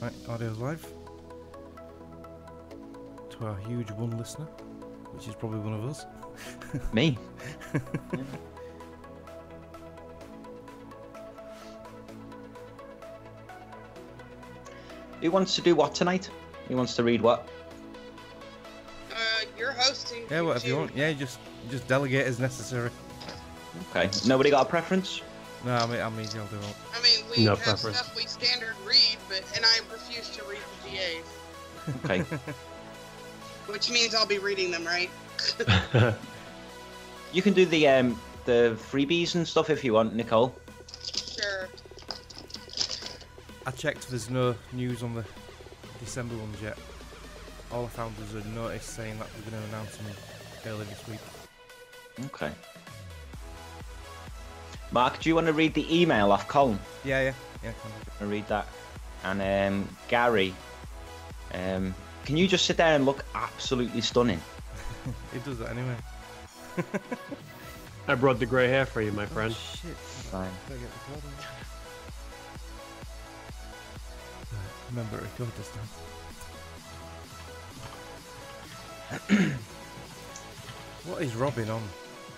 Right, audio's live. To our huge one listener, which is probably one of us. Me. Who wants to do what tonight? Who wants to read what? You're hosting. Yeah, whatever you want. Yeah, just delegate as necessary. Okay. Nobody got a preference? No, I'm easy. I'll do it. I mean, we No have preference. stuff we standard read, and I refuse to read the GAs. Okay. Which means I'll be reading them, right? You can do the freebies and stuff if you want, Nicole. Sure. I checked. There's no news on the December ones yet. All I found was a notice saying that we're going to announce them early this week. Okay. Mark, do you want to read the email off Colin? Yeah. Can I'll read that. And Gary, can you just sit there and look absolutely stunning? It does that anyway. I brought the grey hair for you, my friend. Oh, shit. Fine. Gotta get recording. Remember to record this time. What is Robin on?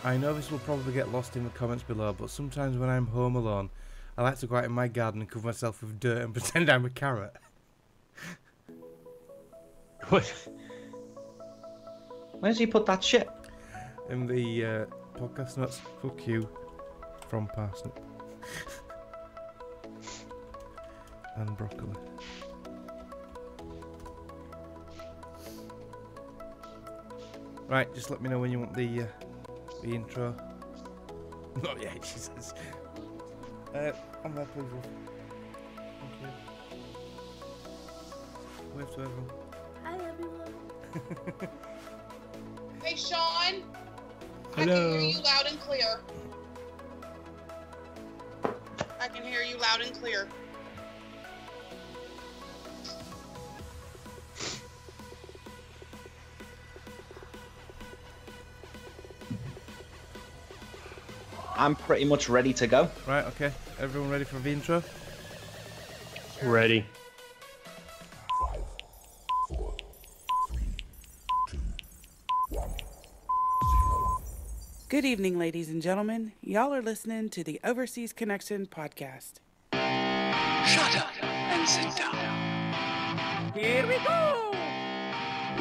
I know this will probably get lost in the comments below, but sometimes when I'm home alone, I like to go out in my garden and cover myself with dirt and pretend I'm a carrot. What? Where's he put that shit? In the podcast notes, fuck you, from Parsnip. And broccoli. Right, just let me know when you want the intro. Oh yeah, Jesus. I'm there, please, Ruth. Thank you. Wave to everyone. Hi everyone. Hey, Sean. Hello. I can hear you loud and clear. I can hear you loud and clear. I'm pretty much ready to go. Right, okay. Everyone ready for the intro? Ready. Good evening, ladies and gentlemen. Y'all are listening to the Overseas Connection podcast. Shut up and sit down. Here we go!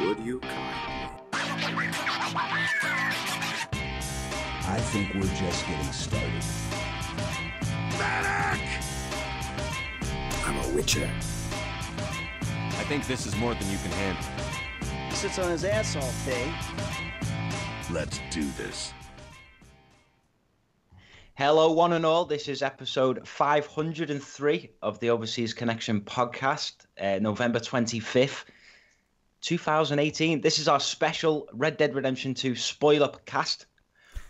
Would you kindly? I think we're just getting started. Medic! I'm a witcher. I think this is more than you can handle. He sits on his ass all day. Let's do this. Hello, one and all. This is episode 503 of the Overseas Connection podcast, November 25th, 2018. This is our special Red Dead Redemption 2 spoiler cast.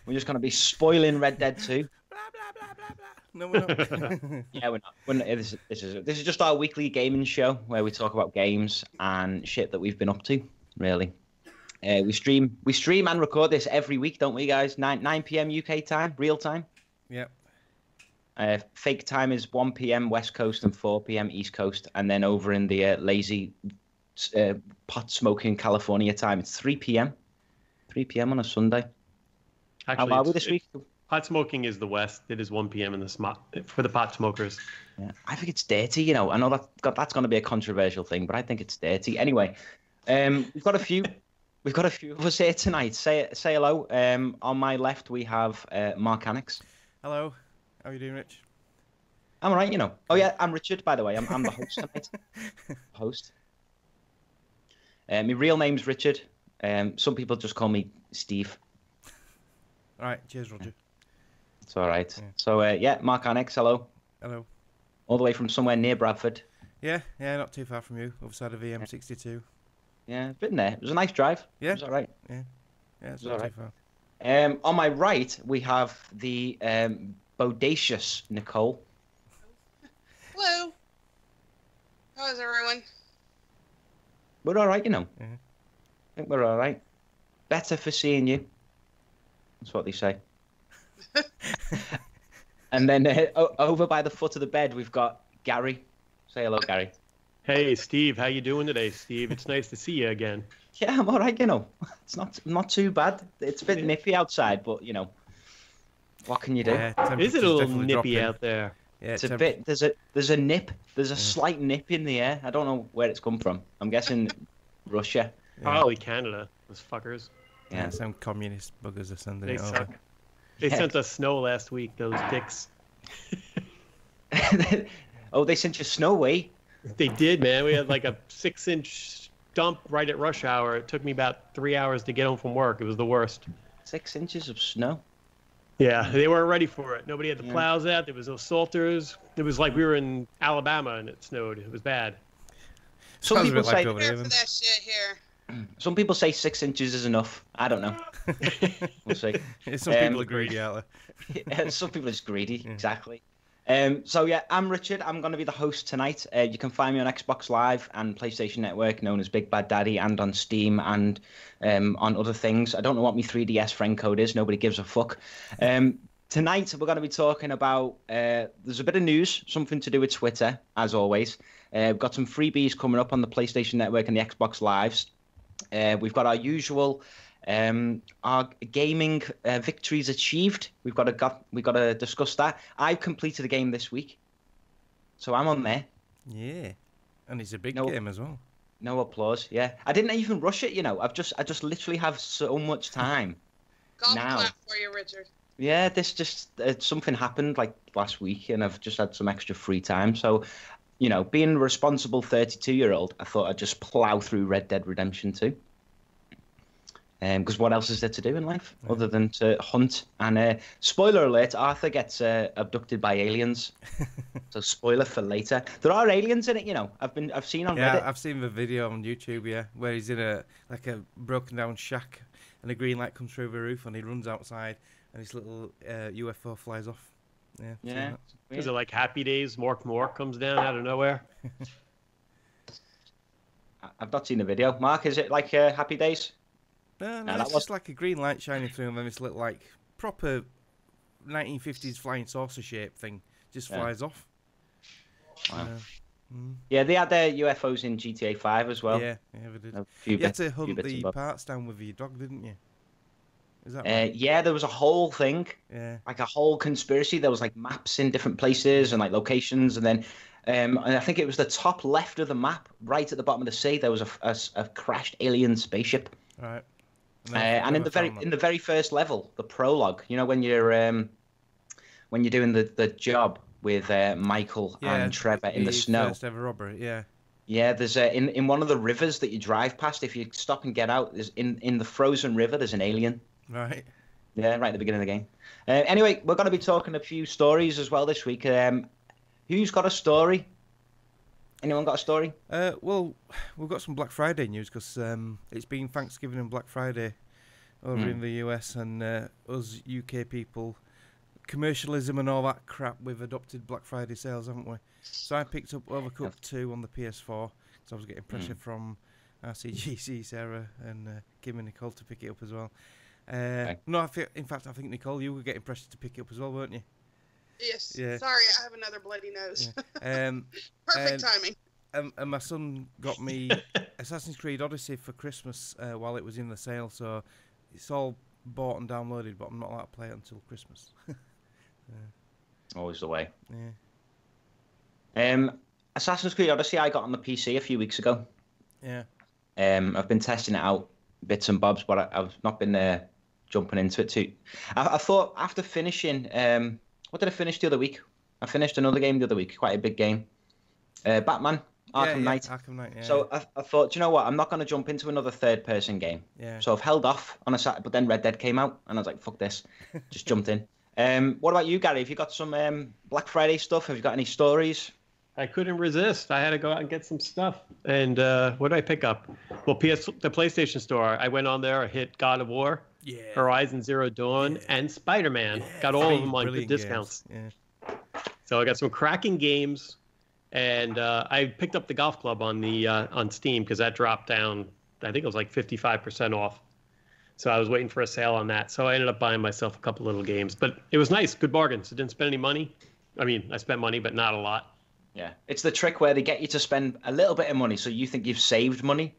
We're just going to be spoiling Red Dead 2. Blah, blah, blah, blah, blah. No, we're not. Yeah, we're not. This is just our weekly gaming show where we talk about games and shit that we've been up to, really. We stream and record this every week, don't we, guys? 9 p.m. UK time, real time. Yep. Fake time is 1 p.m. West Coast and 4 p.m. East Coast. And then over in the lazy pot-smoking California time, it's 3 p.m. 3 p.m. on a Sunday. Actually, How are we this week? Pot smoking is the West. It is 1 p.m. in the for the pot smokers. Yeah, I think it's dirty, you know. I know that's going to be a controversial thing, but I think it's dirty. Anyway, we've got a few of us here tonight. Say hello. On my left, we have Mark Annex. Hello. How are you doing, Rich? I'm all right, you know. Oh, yeah, I'm Richard, by the way. I'm the host tonight. Host. My real name's Richard. Some people just call me Steve. All right. Cheers, Roger. It's all right. Yeah. So, Mark Annex, hello. Hello. All the way from somewhere near Bradford. Yeah, not too far from you. Other side of EM62. Yeah, I've been there. It was a nice drive. Yeah. It was all right. Yeah, it's all not right. too far. On my right, we have the bodacious Nicole. Hello. How is everyone? We're all right, you know. Mhm. I think we're all right. Better for seeing you. That's what they say. And then over by the foot of the bed, we've got Gary. Say hello, Gary. Hey, Steve, how you doing today, Steve? It's nice to see you again. Yeah, I'm all right. It's not too bad. It's a bit nippy outside, but what can you do? Yeah, Is it a little nippy dropping. out there? Yeah, It's a bit. There's a nip. There's a slight nip in the air. I don't know where it's come from. I'm guessing Russia. Probably Canada. Those fuckers. Yeah, some communist buggers are sending They it suck. over. They sent us snow last week. Those dicks. Oh, they sent you snow away. They did, man. We had like a 6-inch dump right at rush hour. It took me about 3 hours to get home from work. It was the worst. 6 inches of snow. Yeah, they weren't ready for it. Nobody had the plows out. There was no salters. It was like we were in Alabama and it snowed. It was bad. Some Sounds a people bit like say over Prepare here, for then. that shit here. some people say 6 inches is enough. I don't know. We'll see. Some people are greedy, aren't Some people are just greedy. Exactly. So yeah, I'm Richard. I'm going to be the host tonight. You can find me on Xbox Live and PlayStation Network, known as Big Bad Daddy, and on Steam and on other things. I don't know what my 3DS friend code is. Nobody gives a fuck. Tonight we're going to be talking about. There's a bit of news, something to do with Twitter, as always. We've got some freebies coming up on the PlayStation Network and the Xbox Lives. We've got our usual. Our gaming victories achieved. We've got to discuss that. I've completed a game this week, so I'm on there. Yeah, and it's a big game as well. No applause. Yeah, I didn't even rush it. I just literally have so much time. Golf now. clap for you, Richard. Yeah, this just something happened like last week, and I've just had some extra free time. So, being a responsible 32-year-old, I thought I'd just plow through Red Dead Redemption 2. Because what else is there to do in life other than to hunt? And spoiler alert: Arthur gets abducted by aliens. So spoiler for later. There are aliens in it, I've seen on Reddit. Yeah, I've seen the video on YouTube. Yeah, where he's in a broken down shack, and a green light comes through the roof, and he runs outside, and his little UFO flies off. Yeah. Yeah. Is it like Happy Days? Mork comes down out of nowhere. I've not seen the video. Mark, is it like Happy Days? No, that it's was- just like a green light shining through, and then this little like proper 1950s flying saucer shape thing just flies off. Wow. Yeah, they had their UFOs in GTA 5 as well. Yeah, they did. A few You had bits- to few hunt bits the and bobs. parts down with your dog, didn't you? Is that right? Yeah, there was a whole thing, Yeah. like a whole conspiracy. There was like maps in different places and like locations, and then and I think it was the top left of the map, right at the bottom of the sea. There was a crashed alien spaceship. Right. And in the very first level, the prologue, when you're doing the job with Michael and Trevor in the snow. First ever robbery, yeah. Yeah, there's in one of the rivers that you drive past. If you stop and get out, there's in the frozen river. There's an alien. Right. Yeah, right at the beginning of the game. Anyway, we're going to be talking a few stories as well this week. Who's got a story? Anyone got a story? Well, we've got some Black Friday news because it's been Thanksgiving and Black Friday over in the US, and us UK people, commercialism and all that crap, we've adopted Black Friday sales, haven't we? So I picked up Overcooked 2 on the PS4 because I was getting pressure from RCGC, Sarah, and Kim and Nicole to pick it up as well. No, in fact, I think, Nicole, you were getting pressure to pick it up as well, weren't you? Yes. Yeah. Sorry, I have another bloody nose. Yeah. Perfect timing. And my son got me Assassin's Creed Odyssey for Christmas while it was in the sale, so it's all bought and downloaded, but I'm not allowed to play it until Christmas. Always the way. Yeah. Assassin's Creed Odyssey I got on the PC a few weeks ago. Yeah. I've been testing it out, bits and bobs, but I've not been jumping into it too. I thought after finishing, what did I finish the other week? I finished another game the other week, quite a big game. Batman, Arkham Knight. Arkham Knight, yeah. So I thought, do you know what? I'm not going to jump into another third-person game. Yeah. So I've held off on a Saturday, but then Red Dead came out, and I was like, fuck this. Just jumped in. What about you, Gary? Have you got some Black Friday stuff? Have you got any stories? I couldn't resist. I had to go out and get some stuff. And what did I pick up? Well, the PlayStation Store. I went on there. I hit God of War, Horizon Zero Dawn, and Spider-Man. Got all of them on good discounts. Yeah. So I got some cracking games, and I picked up the golf club on Steam because that dropped down. I think it was like 55% off. So I was waiting for a sale on that. So I ended up buying myself a couple little games, but it was nice, good bargains. I didn't spend any money. I mean, I spent money, but not a lot. Yeah, it's the trick where they get you to spend a little bit of money, so you think you've saved money.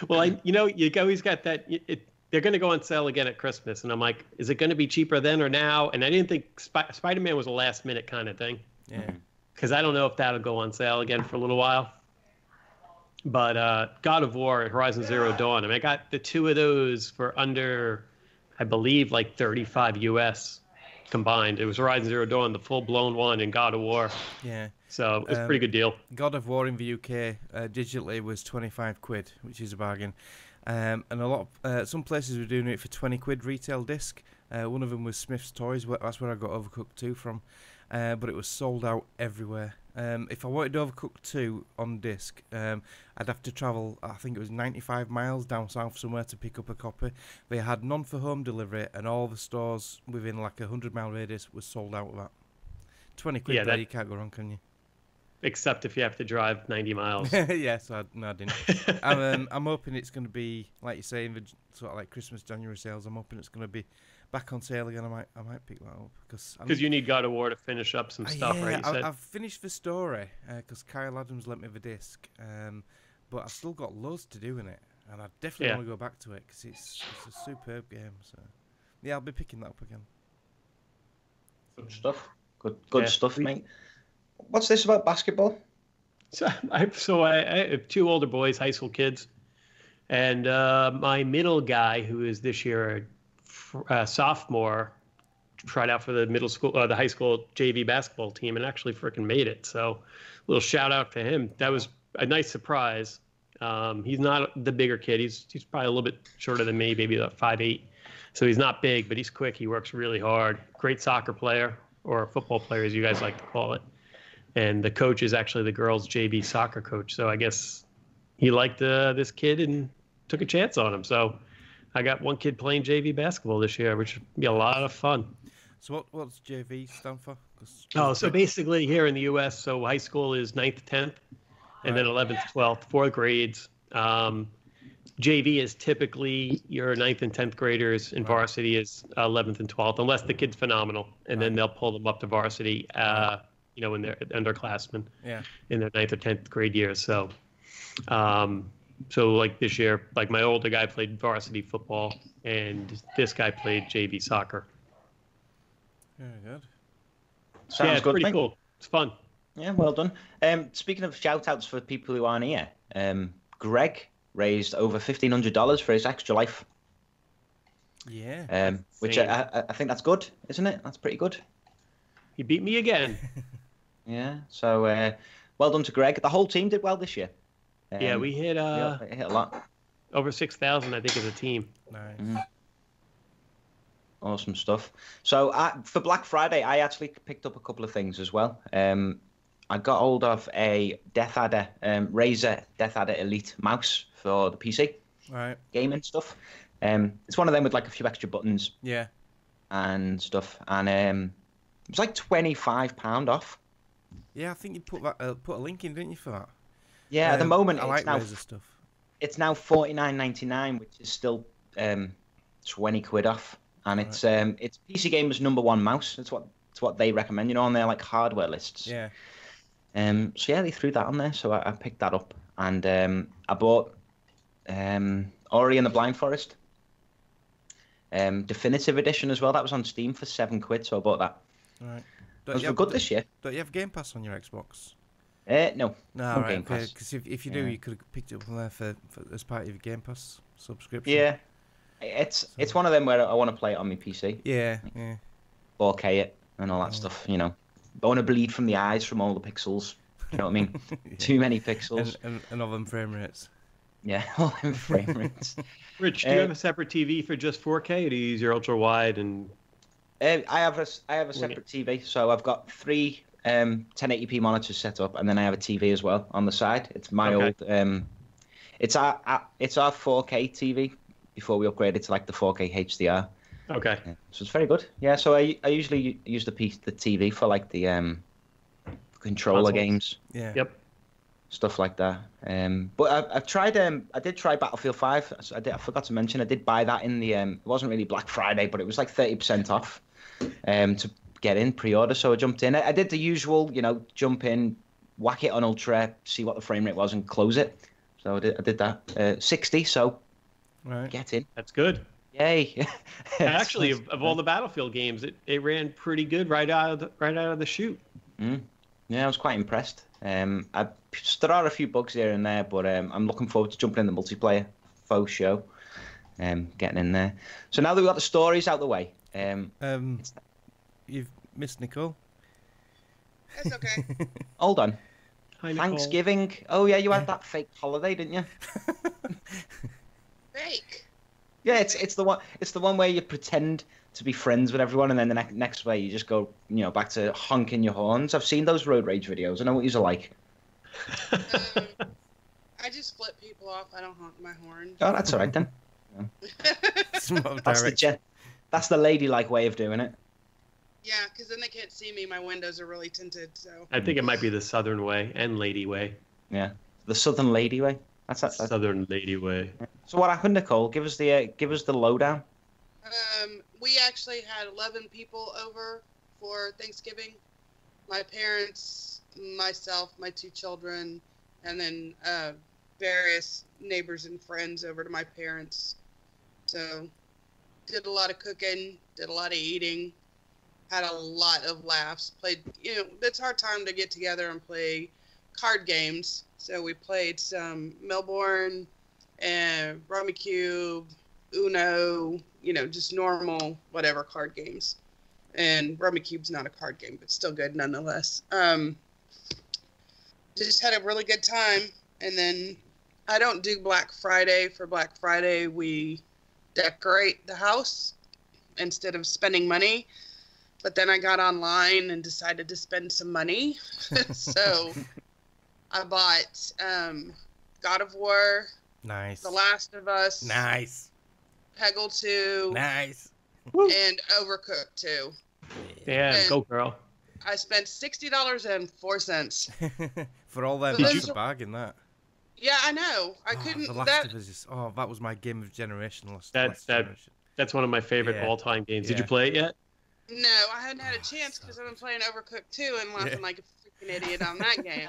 Well, you always got that. They're going to go on sale again at Christmas, and I'm like, is it going to be cheaper then or now? And I didn't think Spider-Man was a last-minute kind of thing. Yeah. Because I don't know if that'll go on sale again for a little while. But God of War and Horizon Zero Dawn, I mean, I got the two of those for under, I believe, like 35 US combined. It was Horizon Zero Dawn, the full-blown one, and God of War. Yeah. So it was a pretty good deal. God of War in the UK digitally was 25 quid, which is a bargain. And a lot of, some places were doing it for 20 quid retail disc. One of them was Smith's Toys. That's where I got Overcooked 2 from. But it was sold out everywhere. If I wanted Overcooked 2 on disc, I'd have to travel, I think it was 95 miles down south somewhere to pick up a copy. They had none for home delivery, and all the stores within like a 100-mile radius was sold out of that. 20 quid there, you can't go wrong, can you? Except if you have to drive 90 miles. Yes, I didn't. I'm hoping it's going to be, like you say, in the sort of like Christmas, January sales. I'm hoping it's going to be back on sale again. I might pick that up because you need God of War to finish up some stuff, yeah, right? I've finished the story because Kyle Adams lent me the disc, but I've still got loads to do in it, and I definitely want to go back to it because it's a superb game. So yeah, I'll be picking that up again. Good stuff. Good stuff, mate. What's this about basketball? So I have two older boys, high school kids, and my middle guy, who is this year a sophomore, tried out for the the high school JV basketball team, and actually freaking made it. So, a little shout out to him. That was a nice surprise. He's not the bigger kid. He's probably a little bit shorter than me, maybe about 5'8". So he's not big, but he's quick. He works really hard. Great soccer player, or football player, as you guys like to call it. And the coach is actually the girls' JV soccer coach. So I guess he liked this kid and took a chance on him. So I got one kid playing JV basketball this year, which would be a lot of fun. So what's JV stand for? So basically here in the U.S., so high school is 9th to 10th, and then 11th to 12th, 4 grades. JV is typically your 9th and 10th graders, and varsity is 11th and 12th, unless the kid's phenomenal, and then they'll pull them up to varsity. When they're underclassmen in their 9th or 10th grade years. So, like this year, like my older guy played varsity football, and this guy played JV soccer. Very good. Sounds it's good, pretty mate. cool. It's fun. Yeah, well done. Speaking of shout-outs for people who aren't here, Greg raised over $1,500 for his Extra Life. Yeah. Which I think that's good, isn't it? That's pretty good. He beat me again. Yeah, so well done to Greg. The whole team did well this year. We hit hit a lot. Over 6,000, I think, as a team. Nice. Mm-hmm. Awesome stuff. So for Black Friday, I actually picked up a couple of things as well. I got hold of a Death Adder, Razer Death Adder Elite mouse for the PC. Right. Gaming stuff. It's one of them with like a few extra buttons. Yeah. And stuff. And it was like £25 off. Yeah, I think you put a link in, didn't you, for that? Yeah, at the moment I like Razer stuff. It's now $49.99, which is still 20 quid off, and it's PC Gamer's #1 mouse. It's what they recommend, on their like hardware lists. Yeah. So yeah, they threw that on there, so I picked that up, and I bought Ori and the Blind Forest definitive edition as well. That was on Steam for 7 quid, so I bought that. Right. Those were good this year. Don't you have Game Pass on your Xbox? No. No, right. Game Pass. Because if you do, you could have picked it up from there for as part of your Game Pass subscription. Yeah. It's one of them where I want to play it on my PC. Yeah. 4K it and all that stuff, I don't want to bleed from the eyes from all the pixels. You know what I mean? Yeah. Too many pixels. And all them frame rates. Yeah, all them frame rates. Rich, do you have a separate TV for just 4K, or do you use your ultra wide and? I have a separate TV, so I've got 3 1080p monitors set up, and then I have a TV as well on the side. It's my old, it's our 4K TV before we upgraded to like the 4K HDR. Okay. Yeah, so it's very good. Yeah, so I usually use the TV for like the controller games. Yeah. Yep. Stuff like that. But I've tried. I did try Battlefield 5. I forgot to mention I did buy that in the. It wasn't really Black Friday, but it was like 30% off. To get in pre-order, so I jumped in. I did the usual, jump in, whack it on ultra, see what the frame rate was, and close it. So I did that. 60, so get in. That's good. Yay! Actually, of all the Battlefield games, it ran pretty good right out of the chute. Yeah, I was quite impressed. There are a few bugs here and there, but I'm looking forward to jumping in the multiplayer faux show. Getting in there. So now that we've got the stories out the way, you've missed Nicole. That's okay. Hold on. Hi, Nicole. Thanksgiving. Oh yeah, you had that fake holiday, didn't you? Fake. Yeah, it's the one. It's the one where you pretend to be friends with everyone, and then the next way you just go, back to honking your horns. I've seen those road rage videos. I know what you're like. I just flip people off. I don't honk my horn. Oh, that's all right then. That's the ladylike way of doing it. Yeah, because then they can't see me. My windows are really tinted. So I think it might be the Southern way and Lady way. Yeah, the Southern Lady way. That's Southern Lady way. So what happened, Nicole? Give us the lowdown. We actually had 11 people over for Thanksgiving. My parents, myself, my 2 children, and then various neighbors and friends over to my parents. So did a lot of cooking, did a lot of eating, had a lot of laughs. Played, it's our time to get together and play card games. So we played some Melbourne and Rummikub, Uno, just normal whatever card games. And Rummikub's not a card game, but still good nonetheless. Just had a really good time. And then I don't do Black Friday. For Black Friday, we decorate the house instead of spending money. But then I got online and decided to spend some money. So I bought God of War. Nice. The Last of Us. Nice. Peggle 2. Nice. And Overcooked 2. Yeah, and go girl. I spent $60.04. For all them, So that's those a bargain, that. Yeah, I know. I couldn't. The Last of Us is, that was my game of generation. That's one of my favorite all-time games. Did you play it yet? No, I hadn't had a chance because I've been playing Overcooked 2 and laughing like a freaking idiot on that game.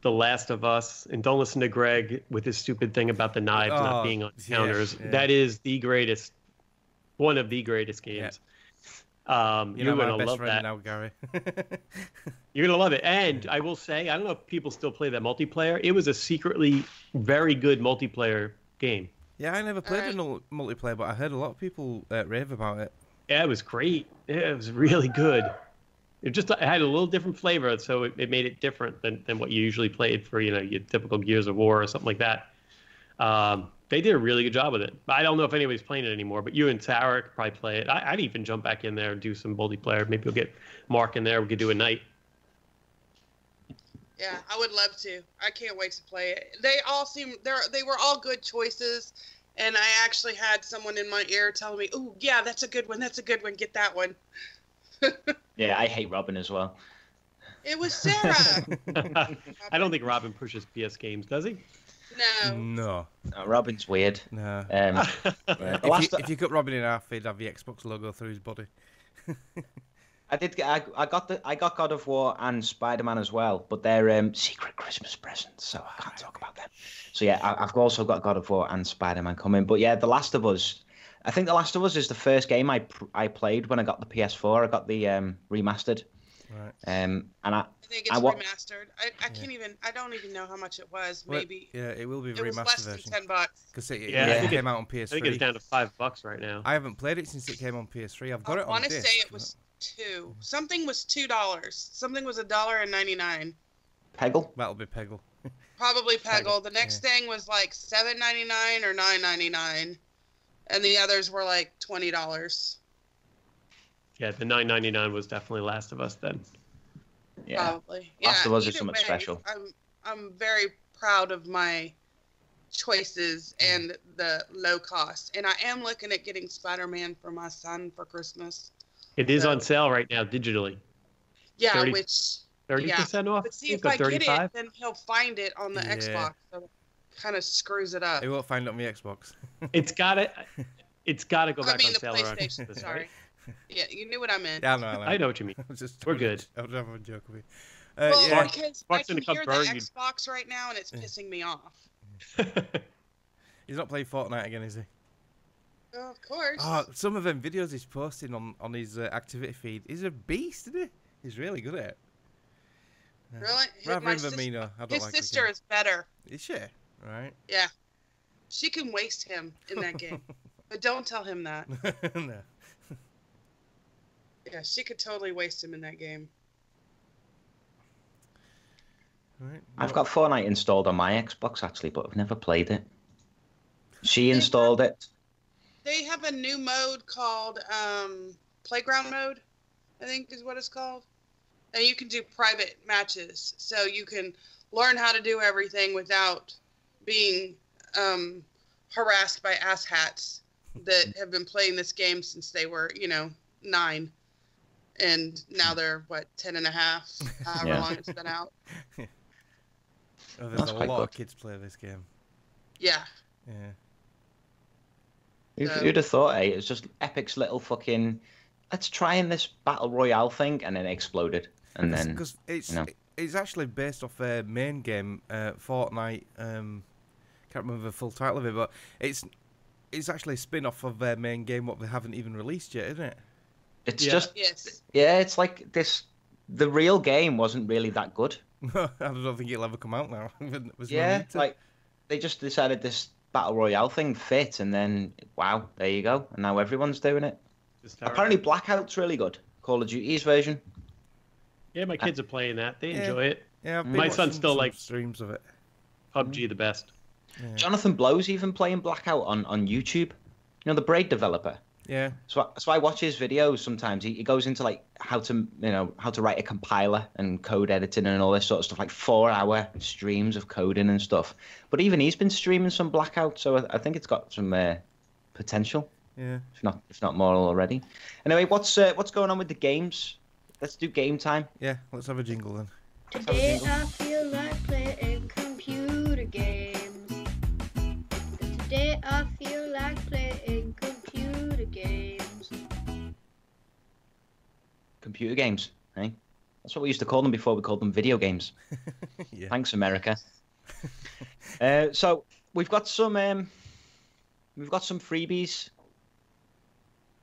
The Last of Us, and don't listen to Greg with his stupid thing about the knives not being on counters. Yeah. That is the greatest, one of the greatest games. Yeah. You're gonna love that now, Gary. You're gonna love it. And I will say, I don't know if people still play that multiplayer. It was a secretly very good multiplayer game. Yeah, I never played multiplayer, but I heard a lot of people rave about it. Yeah, it was great. It was really good. It had a little different flavor, so it made it different than what you usually played for, your typical Gears of War or something like that. They did a really good job with it. I don't know if anybody's playing it anymore, but you and Tara could probably play it. I'd even jump back in there and do some multiplayer. Maybe we'll get Mark in there. We could do a night. Yeah, I would love to. I can't wait to play it. They were all good choices, and I actually had someone in my ear telling me, "Oh, yeah, that's a good one. That's a good one. Get that one." Yeah, I hate Robin as well. It was Sarah. I don't think Robin pushes PS games, does he? No. No, Robin's weird. No. If you cut Robin in half, he'd have the Xbox logo through his body. I got God of War and Spider-Man as well, but they're secret Christmas presents, so I can't talk about them. So yeah, I've also got God of War and Spider-Man coming. But yeah, The Last of Us. I think The Last of Us is the first game I played when I got the PS4. I got the remastered. Right. And I think it's remastered. I can't even. I don't even know how much it was. Maybe. Yeah, it will be the remastered version. It was less than $10. Because it came out on PS3. I think it's down to $5 right now. I haven't played it since it came on PS3. I've got it on disc. I want to say it was $2. Something was $2. Something was $1.99. Peggle. That'll be Peggle. Probably Peggle. The next thing was like $7.99 or $9.99, and the others were like $20. Yeah, the $9.99 was definitely Last of Us then. Yeah. Probably. Yeah, Last of Us is something special. I'm very proud of my choices and the low cost. And I am looking at getting Spider-Man for my son for Christmas. It is on sale right now digitally. Yeah, 30% off? But see, if I get it, then he'll find it on the Xbox. So it kind of screws it up. He won't find it on the Xbox. It's got to go back on sale. PlayStation, sorry. Yeah, you knew what I meant. Yeah, I know what you mean. We're good. I was having a joke with Well, Yeah. because Xbox I can gonna come hear the burn you. Xbox right now, and it's pissing me off. He's not playing Fortnite again, is he? Oh, of course. Oh, some of them videos he's posting on his activity feed. He's a beast, isn't he? He's really good at it. Yeah. Really? Rather My than Vamino, I don't His like the sister game. is better. Is she? Right. Yeah. She can waste him in that game. But don't tell him that. No. Yeah, she could totally waste him in that game. Right. I've got Fortnite installed on my Xbox actually, but I've never played it. She installed it. They have a new mode called Playground Mode, I think is what it's called. And you can do private matches. So you can learn how to do everything without being harassed by asshats that have been playing this game since they were, 9. And now they're, 10 and a half, however long it's been out. Oh, there's That's a quite lot of good. kids play this game. Yeah. Yeah. Who'd have thought, eh? It was just Epic's little fucking, let's try in this Battle Royale thing, and then it exploded. And then, Because it's, you know. it's actually based off their main game, Fortnite. Can't remember the full title of it, but it's actually a spin-off of their main game, what they haven't even released yet, isn't it? It's Yeah. just, Yes. yeah, it's like this, the real game wasn't really that good. I don't think it'll ever come out now. There's no Yeah, need to. like, they just decided this Battle Royale thing fit, and then, wow, there you go. And now everyone's doing it. Apparently Blackout's really good. Call of Duty's version. Yeah, my kids are playing that. They Yeah. enjoy it. Yeah, I've been My watching son still some likes streams of it. PUBG the best. Yeah. Jonathan Blow's even playing Blackout on YouTube. You know, the Braid developer. Yeah. So I watch his videos sometimes. He goes into like how to write a compiler and code editing and all this sort of stuff, like 4-hour streams of coding and stuff. But even he's been streaming some Blackout, so I think it's got some potential. Yeah. If not more already. Anyway, what's going on with the games? Let's do game time. Yeah, let's have a jingle then. Today I feel like playing computer games. Today I feel like playing computer games. Computer games, eh? That's what we used to call them before we called them video games. Yeah. Thanks, America. So we've got some freebies,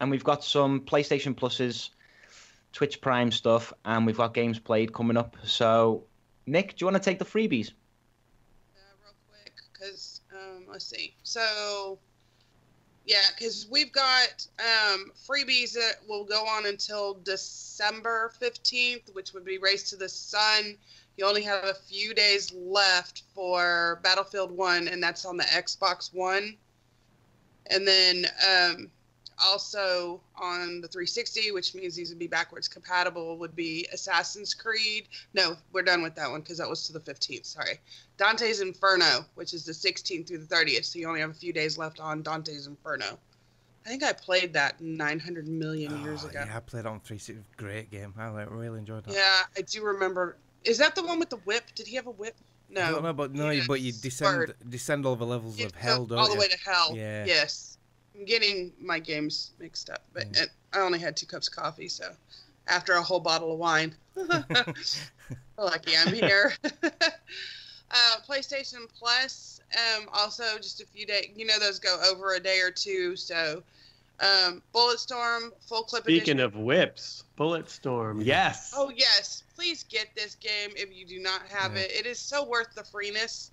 and we've got some PlayStation Pluses, Twitch Prime stuff, and we've got games played coming up. So, Nick, do you want to take the freebies? Real quick, because let's see. So, yeah, because we've got freebies that will go on until December 15th, which would be Race to the Sun. You only have a few days left for Battlefield 1, and that's on the Xbox One. And then also on the 360, which means these would be backwards compatible, would be Assassin's Creed. No, we're done with that one because that was to the 15th. Sorry. Dante's Inferno, which is the 16th through the 30th. So you only have a few days left on Dante's Inferno. I think I played that 900 million years ago. Yeah, I played it on 360. Great game. I really enjoyed that. Yeah, I do remember. Is that the one with the whip? Did he have a whip? No. I don't know, but you descend all the levels of hell, don't all you? the way to hell. Yeah. Yes. I'm getting my games mixed up, but I only had 2 cups of coffee, so after a whole bottle of wine. Lucky I'm here. PlayStation Plus, also just a few days. You know, those go over a day or two, so Bulletstorm, full clip Speaking edition. of whips, Bulletstorm, yes. Oh, yes. Please get this game if you do not have it. It is so worth the freeness.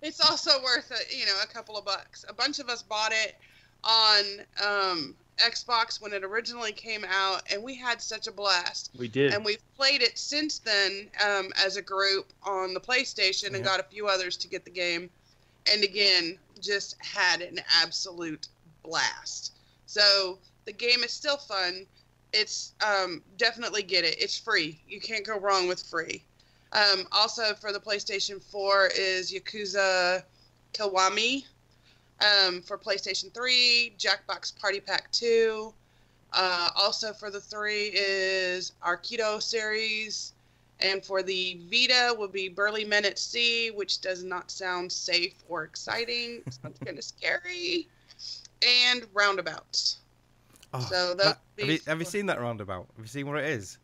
It's also worth a couple of bucks. A bunch of us bought it on Xbox when it originally came out, and we had such a blast. We did. And we've played it since then as a group on the PlayStation and got a few others to get the game. And again, just had an absolute blast. So the game is still fun. It's definitely get it. It's free. You can't go wrong with free. Also for the PlayStation 4 is Yakuza Kiwami. For PlayStation 3, Jackbox Party Pack 2. Also for the 3 is Arkido series. And for the Vita will be Burly Men at Sea, which does not sound safe or exciting. It sounds kind of scary. And Roundabouts. Oh, So those have you seen that Roundabout? Have you seen what it is?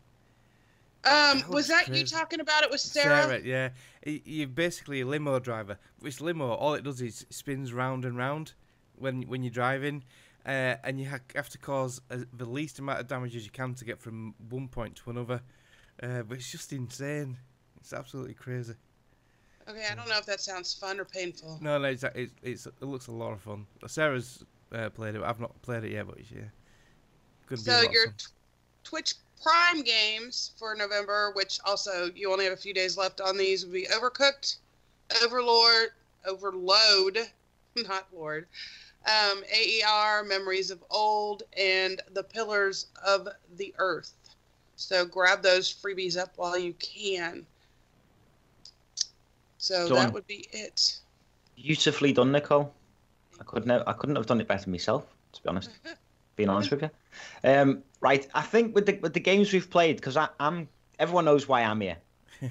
Was that you talking about it with Sarah? Sarah, yeah. You're basically a limo driver. This limo, all it does is spins round and round when you're driving, and you have to cause the least amount of damage as you can to get from one point to another. But it's just insane. It's absolutely crazy. Okay, I don't know if that sounds fun or painful. No, it looks a lot of fun. Sarah's played it. I've not played it yet, but yeah. So your Twitch Prime games for November, which also you only have a few days left on these, would be Overcooked, Overload, not Lord, AER, Memories of Old, and The Pillars of the Earth. So grab those freebies up while you can. So that would be it. Beautifully done, Nicole. I couldn't have done it better myself, to be honest. Being honest with you. Right, I think with the games we've played, because everyone knows why I'm here.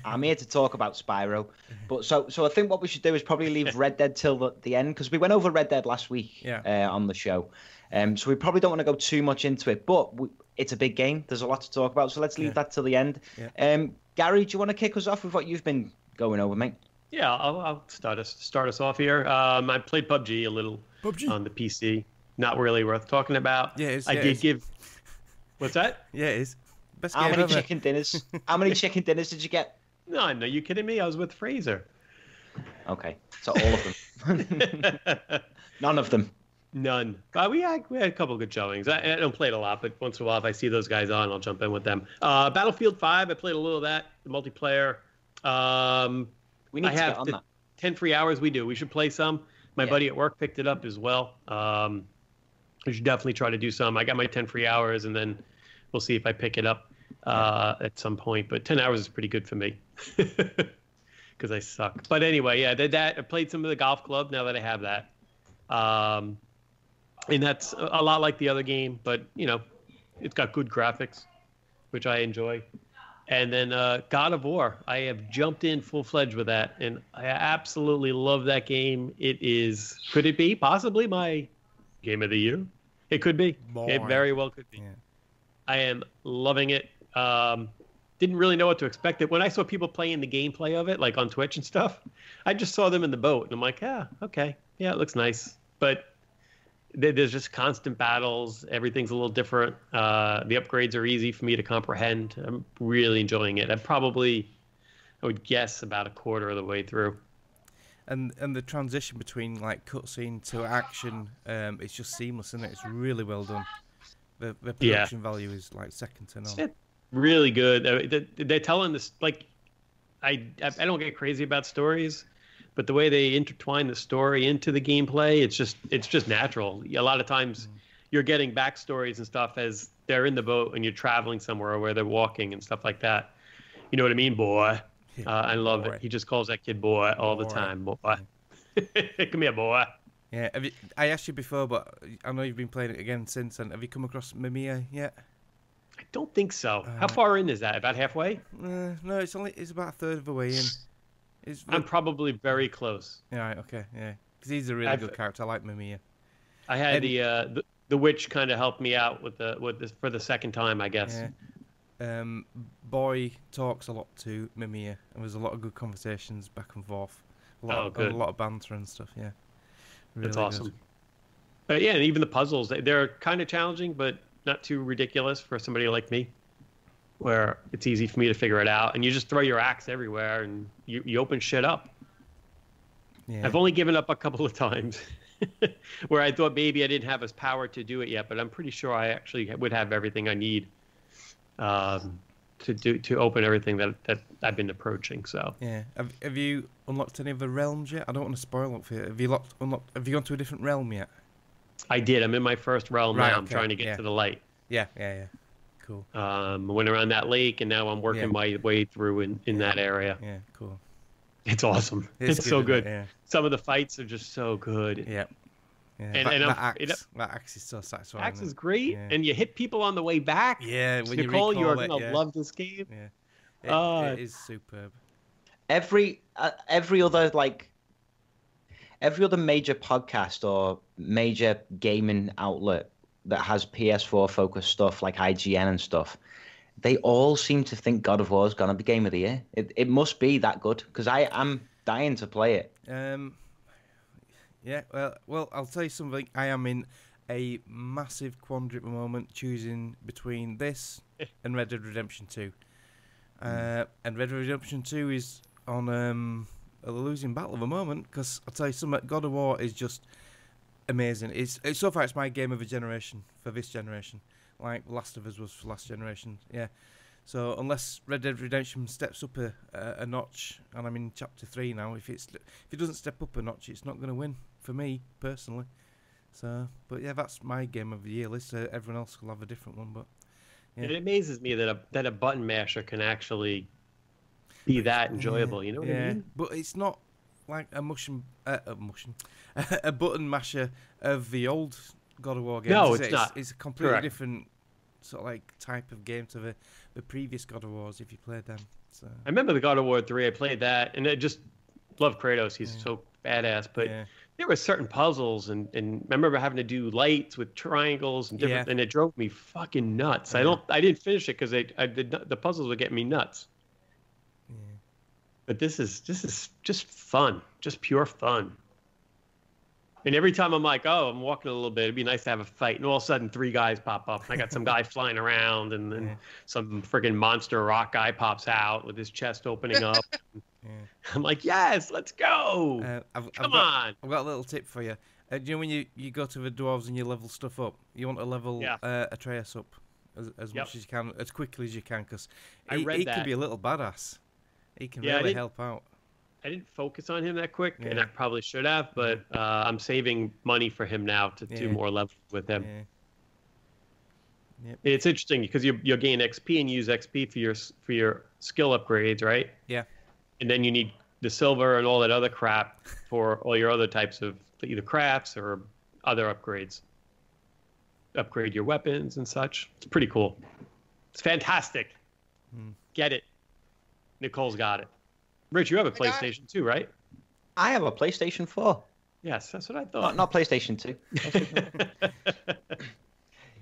I'm here to talk about Spyro. But so I think what we should do is probably leave Red Dead till the end, because we went over Red Dead last week on the show. So we probably don't want to go too much into it, but it's a big game. There's a lot to talk about, so let's leave that till the end. Yeah. Gary, do you want to kick us off with what you've been going over, mate? Yeah, I'll start us off here. I played PUBG a little on the PC. Not really worth talking about. Yeah, I did give. What's that? Yeah, it is. Best game ever. Chicken dinners? How many chicken dinners did you get? No, you kidding me? I was with Fraser. Okay, so all of them. None of them. None. We had a couple of good showings. I don't play it a lot, but once in a while, if I see those guys on, I'll jump in with them. Battlefield 5, I played a little of that. The multiplayer. We need to get on that. 10 free hours. We do. We should play some. My buddy at work picked it up as well. We should definitely try to do some. I got my 10 free hours, and then we'll see if I pick it up at some point. But 10 hours is pretty good for me because I suck. But anyway, yeah, did that. I played some of the golf club now that I have that. And that's a lot like the other game, but, it's got good graphics, which I enjoy. And then God of War, I have jumped in full-fledged with that, and I absolutely love that game. Could it be possibly my game of the year? It could be. It very well could be. Yeah. I am loving it. Didn't really know what to expect. When I saw people playing the gameplay of it, like on Twitch and stuff, I just saw them in the boat, and I'm like, okay. Yeah, it looks nice. But there's just constant battles. Everything's a little different. The upgrades are easy for me to comprehend. I'm really enjoying it. I would guess about a quarter of the way through. And the transition between like cutscene to action, it's just seamless, isn't it? It's really well done. The production value is like second to none. It's really good. They're telling this like, I don't get crazy about stories, but the way they intertwine the story into the gameplay, it's just natural. A lot of times, you're getting backstories and stuff as they're in the boat and you're traveling somewhere where they're walking and stuff like that. You know what I mean, boy? I love it. He just calls that kid boy all the time. Boy. Come here, boy. Yeah, I asked you before, but I know you've been playing it again since then. Have you come across Mamiya yet? I don't think so. How far in is that? About halfway? No, it's about a third of the way in. I'm probably very close. Yeah, right, okay, yeah. Because he's a really good character. I like Mamiya. I had the witch kind of helped me out with this for the second time, I guess. Yeah. Boy talks a lot to Mamiya, and there's a lot of good conversations back and forth. A lot of banter and stuff. Yeah, really that's awesome. Good. But yeah, and even the puzzles, they're kind of challenging, but not too ridiculous for somebody like me, where it's easy for me to figure it out. And you just throw your axe everywhere, and you open shit up. Yeah. I've only given up a couple of times, where I thought maybe I didn't have as power to do it yet, but I'm pretty sure I actually would have everything I need. To open everything that I've been approaching. So yeah, have you unlocked any of the realms yet? I don't want to spoil it for you. Have you gone to a different realm yet? I did. I'm in my first realm now. I'm trying to get to the light. Yeah. Cool. I went around that lake, and now I'm working my way through in that area. Yeah, cool. It's awesome. It's so good. Yeah. Some of the fights are just so good. Yeah. Yeah, that axe is so satisfying. Axe is great, and you hit people on the way back. Yeah, when Nicole, you're gonna love this game. Yeah, it is superb. Every other major podcast or major gaming outlet that has PS4 focused stuff like IGN and stuff, they all seem to think God of War is gonna be Game of the Year. It must be that good because I am dying to play it. Yeah. Well, I'll tell you something. I am in a massive quandary at the moment, choosing between this and Red Dead Redemption 2. And Red Dead Redemption 2 is on a losing battle at the moment because I'll tell you something. God of War is just amazing. It's so far it's my game of the generation for this generation, like Last of Us was for last generation. Yeah. So unless Red Dead Redemption steps up a notch, and I'm in chapter 3 now, if it doesn't step up a notch, it's not going to win for me personally. So, but yeah, that's my game of the year list. Everyone else will have a different one, but yeah. It amazes me that a button masher can actually be that enjoyable. You know what I mean? But it's not like a button masher of the old God of War games. No, it's not. It's a completely Correct. different sort of like type of game to the previous God of Wars if you played them. So I remember the God of War 3. I played that, and I just love Kratos. He's so badass. But there were certain puzzles, and I remember having to do lights with triangles and different, and it drove me fucking nuts. I didn't finish it because the puzzles were getting me nuts. Yeah. But this is just fun, just pure fun. And every time I'm like, oh, I'm walking a little bit, it'd be nice to have a fight. And all of a sudden, 3 guys pop up. I got some guy flying around, and then some friggin' monster rock guy pops out with his chest opening up. I'm like, yes, let's go. Come on. I've got a little tip for you. Do you know when you go to the dwarves and you level stuff up, you want to level Atreus up as much as you can, as quickly as you can, because he can be a little badass. He can really help out. I didn't focus on him that quick, and I probably should have, but I'm saving money for him now to do more levels with him. Yep. It's interesting because you'll gain XP and use XP for your skill upgrades, right? Yeah. And then you need the silver and all that other crap for all your other types of either crafts or other upgrades. Upgrade your weapons and such. It's pretty cool. It's fantastic. Get it. Nicole's got it. Rich, you have a PlayStation 2, right? I have a PlayStation 4. Yes, that's what I thought. Not PlayStation 2.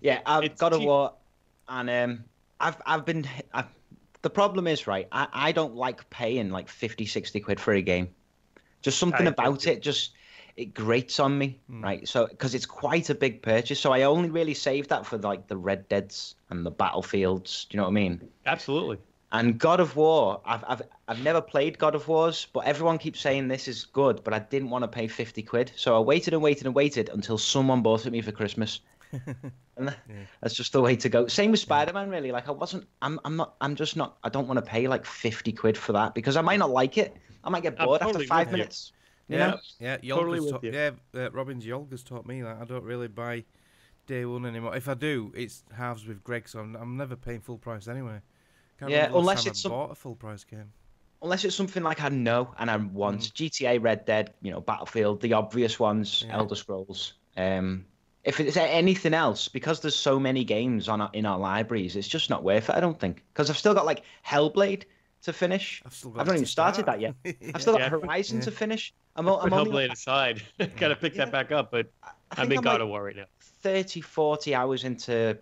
Yeah, I've got a War, and the problem is, right, I don't like paying like 50, 60 quid for a game. Just something about it, it grates on me, right? So, because it's quite a big purchase, so I only really save that for like the Red Deads and the Battlefields. Do you know what I mean? Absolutely. And God of War, I've never played God of Wars, but everyone keeps saying this is good, but I didn't want to pay 50 quid. So I waited and waited and waited until someone bought it me for Christmas. And that's just the way to go. Same with Spider-Man, really. Like I don't want to pay like 50 quid for that because I might not like it. I might get bored after 5 minutes. You know? Yeah, Robin's Yolga's taught me that I don't really buy day one anymore. If I do, it's halves with Greg, so I'm never paying full price anyway. Unless it's bought a full price game. Unless it's something like I know and I want GTA, Red Dead, Battlefield, the obvious ones, Elder Scrolls. If it's anything else, because there's so many games in our libraries, it's just not worth it. I don't think, because I've still got like Hellblade to finish. I've not even started that yet. I've still got Horizon to finish. I'm Hellblade aside. Got to pick that back up, but I'm in God of War right now. 30, 40 hours into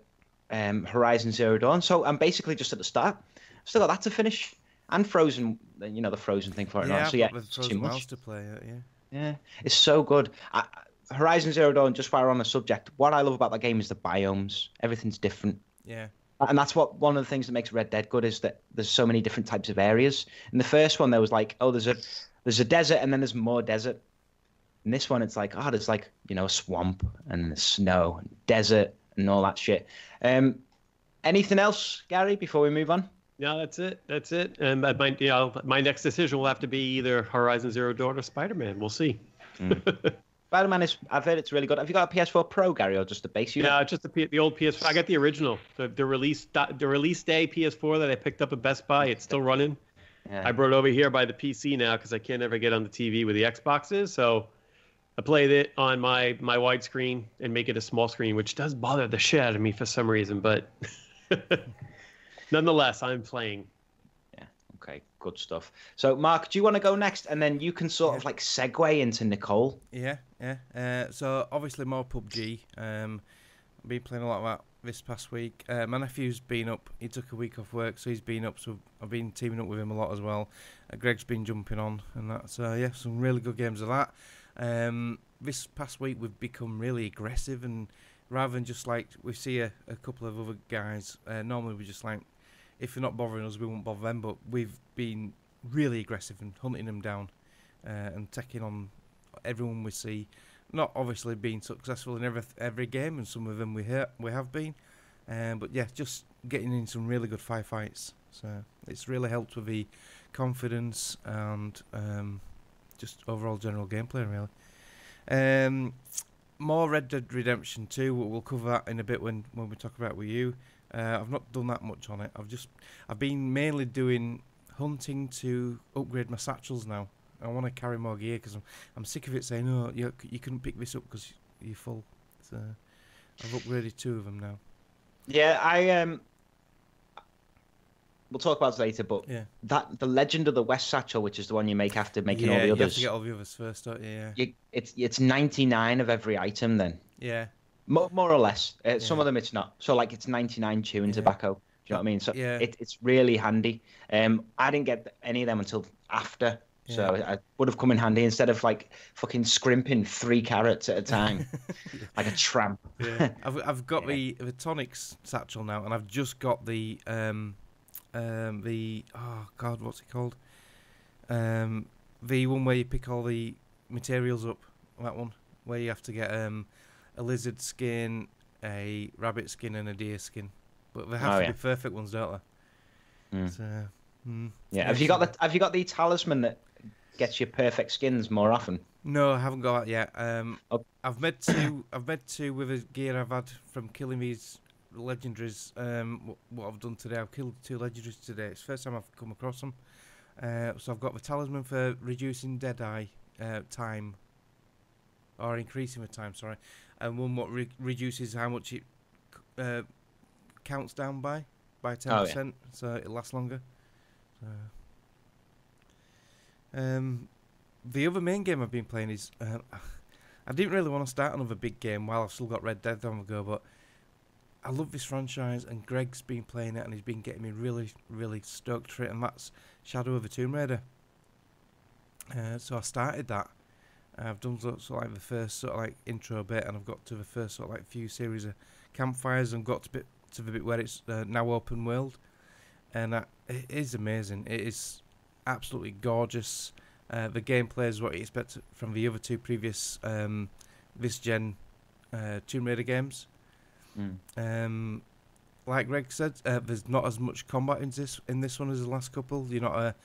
Horizon Zero Dawn, so I'm basically just at the start. I've still got that to finish, and Frozen, the Frozen thing for it now. So it's too much to play. Yeah, it's so good. Horizon Zero Dawn, just while we're on the subject, what I love about that game is the biomes. Everything's different. Yeah. And that's one of the things that makes Red Dead good is that there's so many different types of areas. In the first one, there was like, there's a desert and then there's more desert. In this one, it's like, there's like, a swamp and the snow and desert and all that shit. Anything else, Gary, before we move on? No, that's it. And my next decision will have to be either Horizon Zero Dawn or Spider-Man. We'll see. Spider-Man I've heard it's really good. Have you got a PS4 Pro, Gary, or just the base unit? Yeah, just the old PS4. I got the original, the release day PS4 that I picked up at Best Buy. It's still running. Yeah. I brought it over here by the PC now because I can't ever get on the TV where the Xbox is. So I played it on my widescreen and make it a small screen, which does bother the shit out of me for some reason. But nonetheless, I'm playing. Yeah. Okay. Good stuff. So, Mark, do you want to go next, and then you can sort of like segue into Nicole? Yeah. So obviously more PUBG. I've been playing a lot of that this past week. My nephew's been up. He took a week off work, so he's been up. So I've been teaming up with him a lot as well. Greg's been jumping on, and that's yeah, some really good games of that. This past week we've become really aggressive, and rather than just like we see a couple of other guys, normally we just like, if they're not bothering us, we won't bother them. But we've been really aggressive and hunting them down, and taking on everyone we see. Not obviously being successful in every game, and some of them we have been, but yeah, just getting in some really good firefights. So it's really helped with the confidence and just overall general gameplay, really. More Red Dead Redemption 2. We'll cover that in a bit when we talk about with you. I've not done that much on it. I've been mainly doing hunting to upgrade my satchels now. I want to carry more gear because I'm sick of it saying, oh, you couldn't pick this up because you're full. So I've upgraded 2 of them now. Yeah, we'll talk about it later, but yeah. The Legend of the West Satchel, which is the one you make after making all the others. You have to get all the others first, don't you? Yeah. It's 99 of every item then. Yeah. More or less. Some of them it's not. So like it's 99 chewing tobacco. Do you know what I mean? So it's really handy. I didn't get any of them until after. So I would have come in handy instead of like fucking scrimping 3 carrots at a time, like a tramp. Yeah. I've got the tonics satchel now, and I've just got the oh god, what's it called? The one where you pick all the materials up. That one where you have to get a lizard skin, a rabbit skin, and a deer skin. But they have to be perfect ones, don't they? Mm. So, yeah. Have you got the talisman that gets you perfect skins more often? No, I haven't got that yet. I've made 2 with the gear I've had from killing these legendaries. What I've done today, I've killed 2 legendaries today. It's the first time I've come across them. So I've got the talisman for reducing Deadeye time, or increasing the time, sorry, and one what reduces how much it counts down by 10%, so it lasts longer. The other main game I've been playing is I didn't really want to start another big game while I've still got Red Dead on the go, but I love this franchise, and Greg's been playing it, and he's been getting me really, really stoked for it, and that's Shadow of the Tomb Raider. So I started that. I've done sort of like the first sort of like intro bit, and I've got to the first sort of like few series of campfires, and got to the bit where it's now open world, and it is amazing. It is absolutely gorgeous. The gameplay is what you expect from the other 2 previous this gen Tomb Raider games. Like Greg said, there's not as much combat in this one as the last couple. You're not a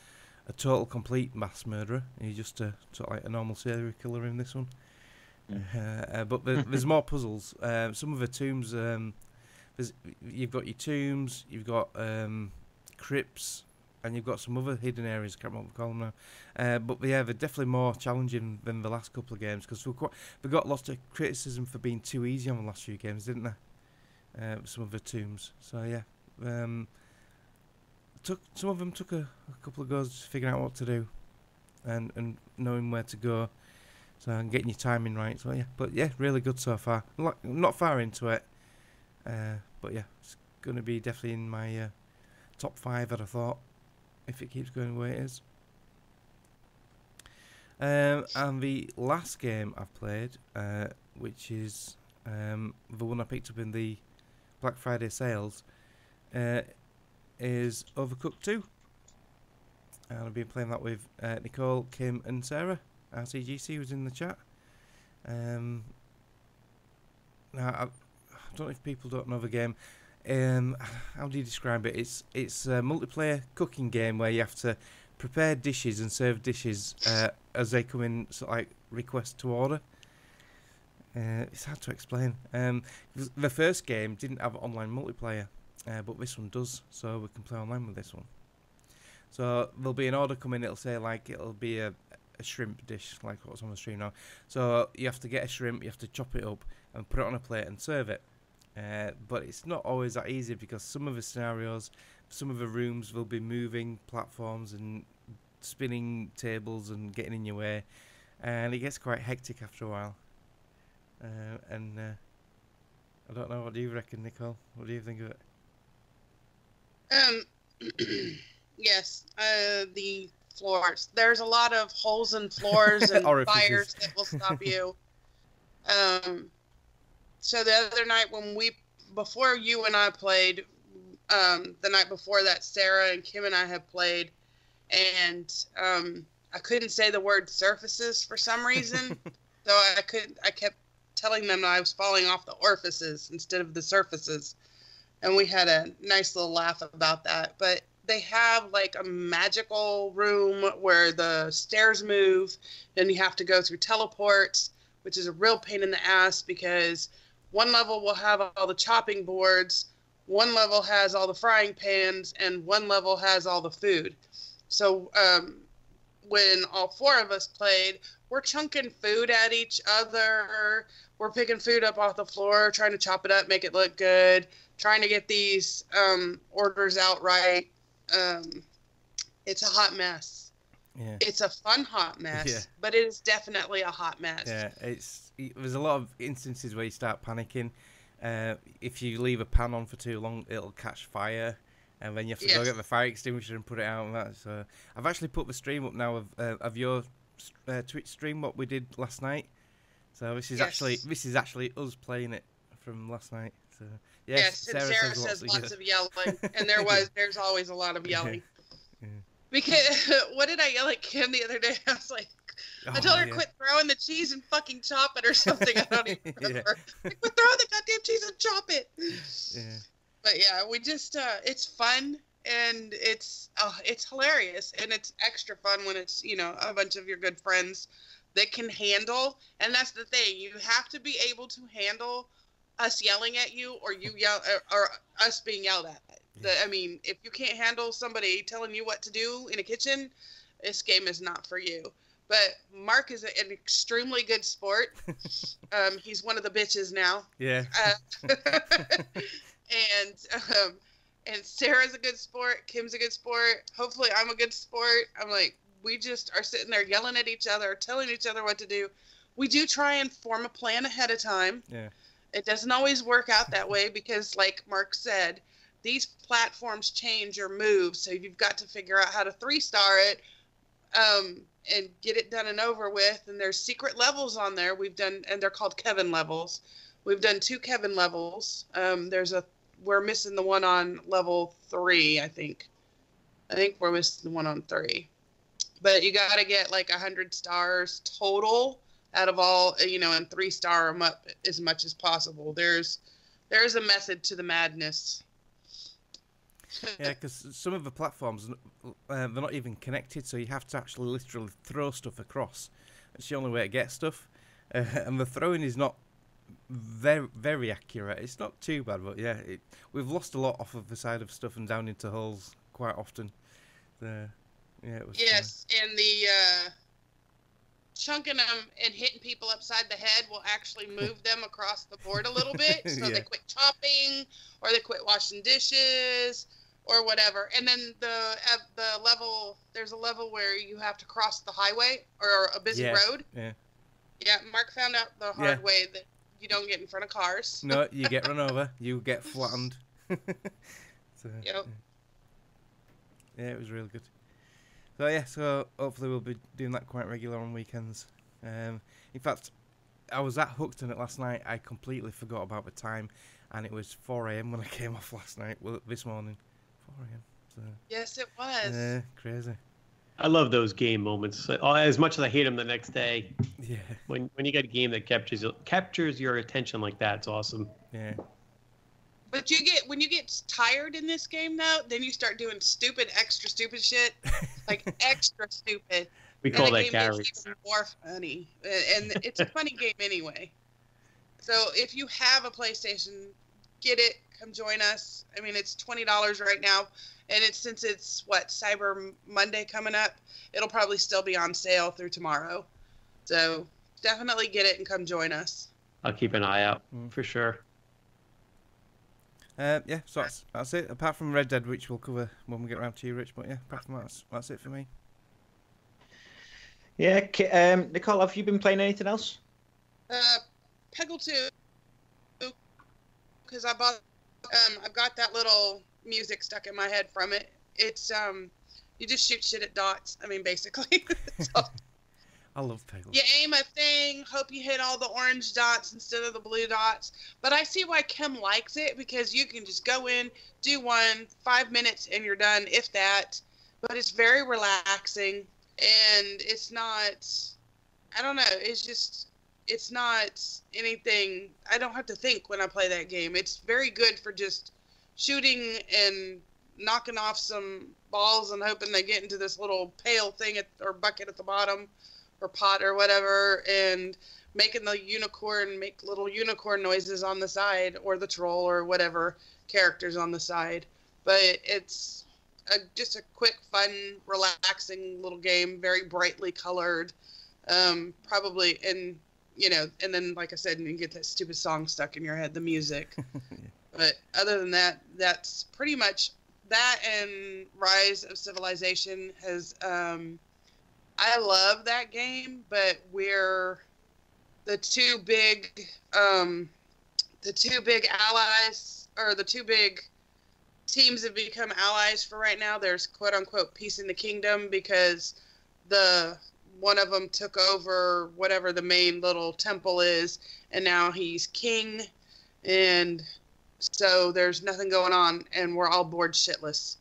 total complete mass murderer. You're just a sort of like a normal serial killer in this one. But there's more puzzles. Some of the tombs, you've got your tombs, you've got crypts, and you've got some other hidden areas. I can't remember what we call them now. But yeah, they're definitely more challenging than the last couple of games, because we got lots of criticism for being too easy on the last few games, didn't they? Some of the tombs. So yeah, some of them took a couple of goes figuring out what to do, and knowing where to go, so and getting your timing right. So yeah, but yeah, really good so far. Not far into it, but yeah, it's going to be definitely in my top 5. I'd have thought, if it keeps going the way it is. And the last game I've played, which is the one I picked up in the Black Friday sales, is Overcooked 2. And I've been playing that with Nicole, Kim and Sarah. RCGC was in the chat. Now, I don't know if people don't know the game. How do you describe it? It's a multiplayer cooking game where you have to prepare dishes and serve dishes as they come in, sort of like request to order. It's hard to explain. The first game didn't have online multiplayer, but this one does, so we can play online with this one. So there'll be an order coming. It'll say like it'll be a shrimp dish, like what's on the stream now. So you have to get a shrimp, you have to chop it up and put it on a plate and serve it. But it's not always that easy, because some of the scenarios, some of the rooms will be moving platforms and spinning tables and getting in your way, and it gets quite hectic after a while. I don't know. What do you reckon, Nicole? What do you think of it? Yes, the floors. There's a lot of holes in floors and fires that will stop you. So the other night before you and I played, the night before that, Sarah and Kim and I have played, and I couldn't say the word surfaces for some reason, so I kept telling them that I was falling off the orifices instead of the surfaces, and we had a nice little laugh about that. But they have like a magical room where the stairs move, and you have to go through teleports, which is a real pain in the ass because one level will have all the chopping boards, one level has all the frying pans, and one level has all the food. So when all four of us played, we're chunking food at each other. We're picking food up off the floor, trying to chop it up, make it look good, trying to get these orders out right. It's a hot mess. Yeah. It's a fun hot mess, but it is definitely a hot mess. Yeah, there's a lot of instances where you start panicking. If you leave a pan on for too long, it'll catch fire, and then you have to go get the fire extinguisher and put it out. And that. So I've actually put the stream up now of your Twitch stream, what we did last night. So this is actually us playing it from last night. So yes, and Sarah says lots of yelling, and there's always a lot of yelling. Yeah. Because what did I yell at Kim the other day? I was like, I told her quit throwing the cheese and fucking chop it or something. I don't even remember. Like, quit throwing the goddamn cheese and chop it. Yeah. But yeah, we just it's fun and it's hilarious, and it's extra fun when it's a bunch of your good friends that can handle. And that's the thing, you have to be able to handle us yelling at you or you yell or us being yelled at. I mean, if you can't handle somebody telling you what to do in a kitchen, this game is not for you. But Mark is an extremely good sport. He's one of the bitches now. Yeah. And Sarah's a good sport. Kim's a good sport. Hopefully I'm a good sport. I'm like, we just are sitting there yelling at each other, telling each other what to do. We do try and form a plan ahead of time. Yeah. It doesn't always work out that way because, like Mark said, these platforms change or move, so you've got to figure out how to 3-star it and get it done and over with. And there's secret levels on there we've done, and they're called Kevin levels. We've done 2 Kevin levels. We're missing the one on level 3, I think. I think we're missing the one on 3. But you got to get like 100 stars total out of all, and 3-star them up as much as possible. There's a method to the madness. Yeah, because some of the platforms, they're not even connected, so you have to actually literally throw stuff across. It's the only way to get stuff. And the throwing is not very, very accurate. It's not too bad, but yeah, we've lost a lot off of the side of stuff and down into holes quite often. It was and the chunking them and hitting people upside the head will actually move them across the board a little bit, so they quit chopping or they quit washing dishes or whatever. And then the level, there's a level where you have to cross the highway or a busy road. Yeah, Mark found out the hard way that you don't get in front of cars. No, you get run over. You get flattened. Yep. Yeah, it was really good. So hopefully we'll be doing that quite regular on weekends. In fact, I was that hooked on it last night, I completely forgot about the time, and it was 4 a.m. when I came off last night. Well, this morning, 4 a.m. So, yes, it was. Yeah, crazy. I love those game moments. As much as I hate them the next day. Yeah. When you get a game that captures your attention like that, it's awesome. Yeah. But when you get tired in this game, though, then you start doing extra stupid shit, like extra stupid. We call that Gary. More funny, and it's a funny game anyway. So if you have a PlayStation, get it. Come join us. I mean, it's $20 right now, and since it's Cyber Monday coming up, it'll probably still be on sale through tomorrow. So definitely get it and come join us. I'll keep an eye out for sure. So that's it. Apart from Red Dead, which we'll cover when we get around to you, Rich. But yeah, apart from that's it for me. Yeah, Nicole, have you been playing anything else? Peggle 2. because I bought. I've got that little music stuck in my head from it. It's you just shoot shit at dots. I mean, basically. So, I love Peggle. you aim a thing, hope you hit all the orange dots instead of the blue dots. But I see why Kim likes it, because you can just go in, do 5 minutes, and you're done, if that. But it's very relaxing, and it's not, I don't know, it's not anything, I don't have to think when I play that game. It's very good for just shooting and knocking off some balls and hoping they get into this little pail thing or bucket at the bottom, or pot or whatever, and making the unicorn make little unicorn noises on the side, or the troll or whatever characters on the side. But it's just a quick, fun, relaxing little game, very brightly colored, probably, and then like I said, you get that stupid song stuck in your head, the music. But other than that, that's pretty much that. And Rise of Civilization has I love that game, but we're the two big allies, or the two big teams have become allies for right now. There's quote unquote peace in the kingdom, because one of them took over whatever the main little temple is, and now he's king, and so there's nothing going on, and we're all bored shitless.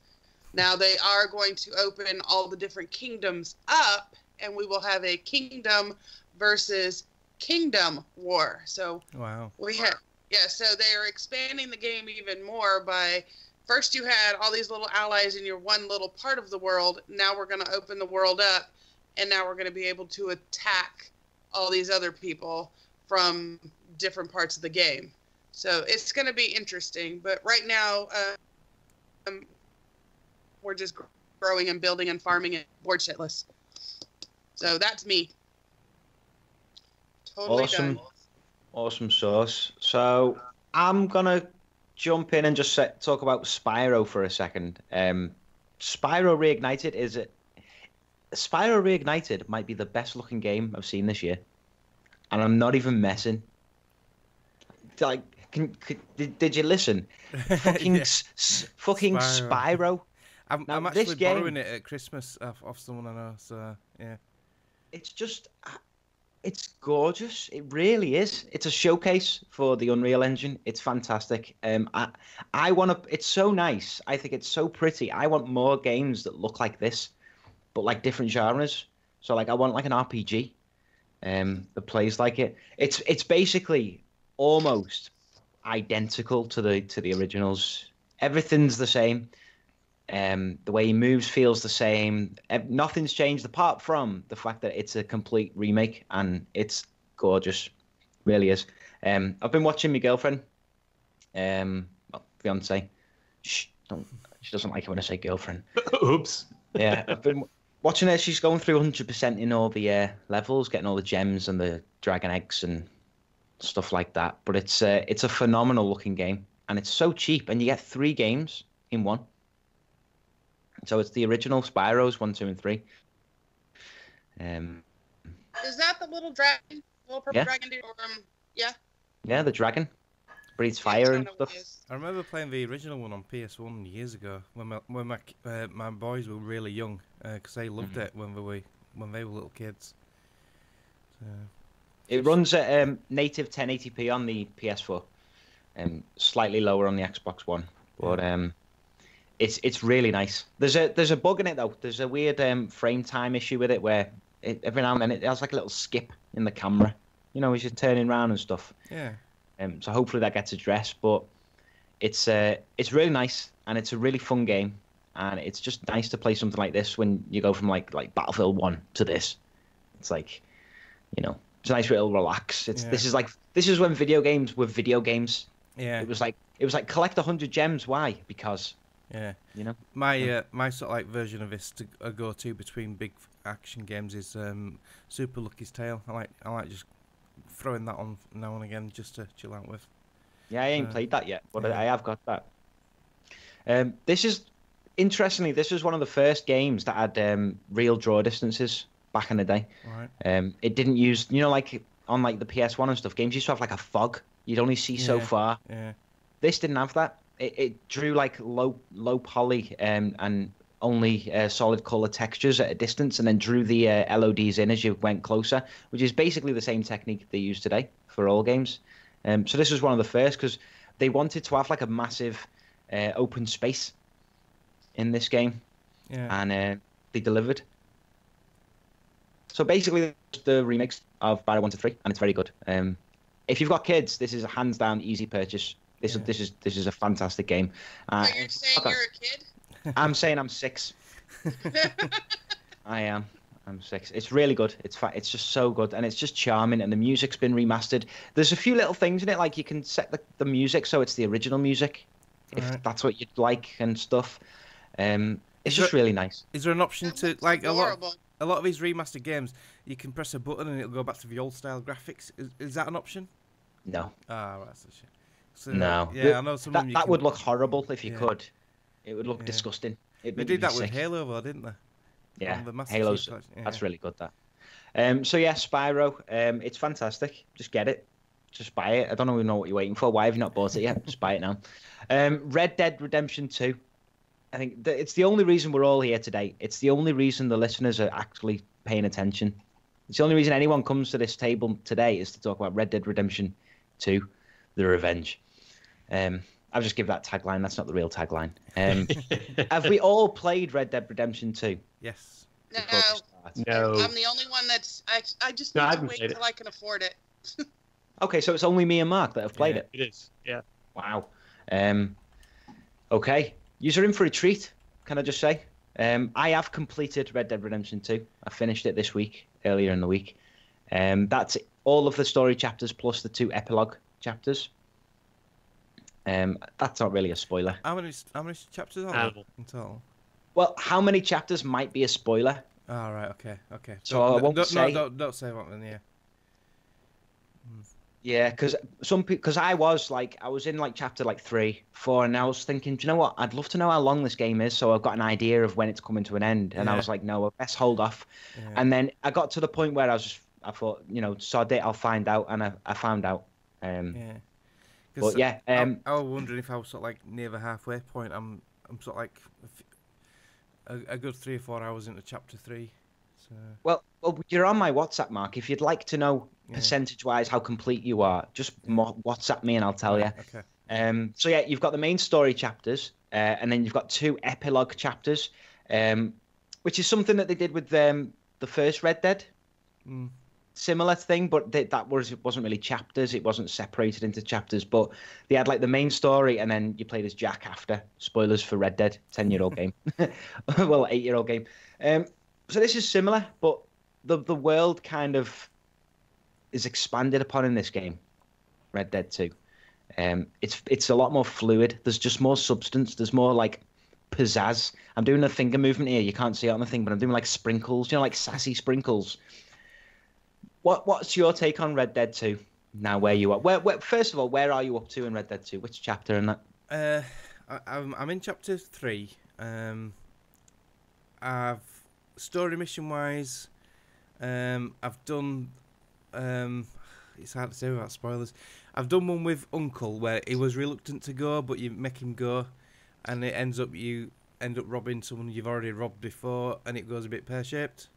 Now they are going to open all the different kingdoms up, and we will have a kingdom versus kingdom war. So wow, so they are expanding the game even more by, first you had all these little allies in your one little part of the world. Now we're going to open the world up, and now we're going to be able to attack all these other people from different parts of the game. So it's going to be interesting. But right now, we're just growing and building and farming and bored shitless. So that's me. Totally done. Awesome sauce. So I'm going to jump in and just talk about Spyro for a second. Spyro Reignited Spyro Reignited might be the best looking game I've seen this year. And I'm not even messing. Like, did you listen? Fucking Spyro. I'm actually borrowing it at Christmas off someone I know, so yeah. It's just, it's gorgeous. It really is. It's a showcase for the Unreal Engine. It's fantastic. I want to. It's so nice. I think it's so pretty. I want more games that look like this, but like different genres. So like I want like an RPG, that plays like it. It's basically almost identical to the originals. Everything's the same. The way he moves feels the same. Nothing's changed apart from the fact that it's a complete remake, and it's gorgeous. Really is. I've been watching my girlfriend, fiance. She doesn't like it when I say girlfriend. Oops. Yeah, I've been watching her. She's going through 100% in all the levels, getting all the gems and the dragon eggs and stuff like that. But it's a phenomenal looking game, and it's so cheap, and you get 3 games in one. So it's the original Spyros 1, 2, and 3. Is that the little dragon, little purple dragon dude? Yeah. Yeah, the dragon breathes fire and stuff. I remember playing the original one on PS1 years ago when my boys were really young, because they loved it when they were little kids. So. It runs at native 1080p on the PS4, slightly lower on the Xbox One, but it's really nice. There's a bug in it though. There's a weird frame time issue with it where every now and then it has like a little skip in the camera, as you're turning around and stuff. Yeah. So hopefully that gets addressed. But it's really nice, and it's a really fun game, and it's just nice to play something like this when you go from like Battlefield 1 to this. It's like, it's a nice little relax. This is when video games were video games. Yeah. It was like collect 100 gems. Why? Because. Yeah. My sort of like version of this to go to between big action games is Super Lucky's Tale. I like just throwing that on now and again just to chill out with. Yeah, I ain't played that yet, but I have got that. This is one of the first games that had real draw distances back in the day. Right. It didn't use, like on like the PS1 and stuff. Games used to have like a fog. You'd only see so far. Yeah. This didn't have that. It drew like low poly and only solid color textures at a distance, and then drew the LODs in as you went closer, which is basically the same technique they use today for all games. So this was one of the first because they wanted to have like a massive open space in this game, and they delivered. So basically, the remix of Spyro 1 to 3, and it's very good. If you've got kids, this is a hands down easy purchase. This is a fantastic game. Are you saying you're a kid? I'm saying I'm 6. I am. I'm 6. It's really good. It's just so good, and it's just charming, and the music's been remastered. There's a few little things in it, like you can set the music so it's the original music, if that's what you'd like and stuff. It's just really nice. Is there an option to like a lot of these remastered games? You can press a button and it'll go back to the old style graphics. Is that an option? No. Ah, right, that's a shame. So, no. Yeah, I know some of them that would look horrible if you could. It would look disgusting. They did that with Halo, though, didn't they? Yeah, Halo's that's really good. That. So yeah, Spyro. It's fantastic. Just get it. Just buy it. I don't even know what you're waiting for. Why have you not bought it yet? Just buy it now. Red Dead Redemption 2. I think it's the only reason we're all here today. It's the only reason the listeners are actually paying attention. It's the only reason anyone comes to this table today is to talk about Red Dead Redemption 2, The Revenge. I'll just give that tagline. That's not the real tagline. Have we all played Red Dead Redemption 2? Yes. No. I'm the only one that's... I just need to wait till I can afford it. Okay, so it's only me and Mark that have played it. It is, yeah. Wow. Okay. You're in for a treat, can I just say? I have completed Red Dead Redemption 2. I finished it this week, earlier in the week. That's all of the story chapters plus the 2 epilogue chapters. That's not really a spoiler. How many chapters are there in total? Well, how many chapters might be a spoiler? Oh, right, okay. So I won't say... Don't say what then, yeah. Yeah, because I was in like chapter 3, 4, and I was thinking, do you know what? I'd love to know how long this game is, so I've got an idea of when it's coming to an end. And I was like, no, let's hold off. Yeah. And then I got to the point where I thought, sod it, I'll find out, and I found out. But yeah, I was wondering if I was sort of like near the halfway point. I'm sort of like a good 3 or 4 hours into chapter 3. So. Well, you're on my WhatsApp, Mark. If you'd like to know percentage-wise how complete you are, just WhatsApp me and I'll tell you. Okay. So yeah, you've got the main story chapters, and then you've got 2 epilogue chapters, which is something that they did with the first Red Dead. Similar thing, but it wasn't really chapters. It wasn't separated into chapters, but they had like the main story, and then you played as Jack after. Spoilers for Red Dead, 10-year-old game. Well, 8-year-old game. So this is similar, but the world kind of is expanded upon in this game, Red Dead 2. It's a lot more fluid. There's just more substance. There's more like pizzazz. I'm doing a finger movement here. You can't see it on the thing, but I'm doing like sprinkles. Like sassy sprinkles. What's your take on Red Dead 2 now? Where you are? Where first of all, where are you up to in Red Dead 2? Which chapter in that? I'm in chapter 3. I've story mission wise, I've done. It's hard to say without spoilers. I've done one with Uncle where he was reluctant to go, but you make him go, and you end up robbing someone you've already robbed before, and it goes a bit pear-shaped.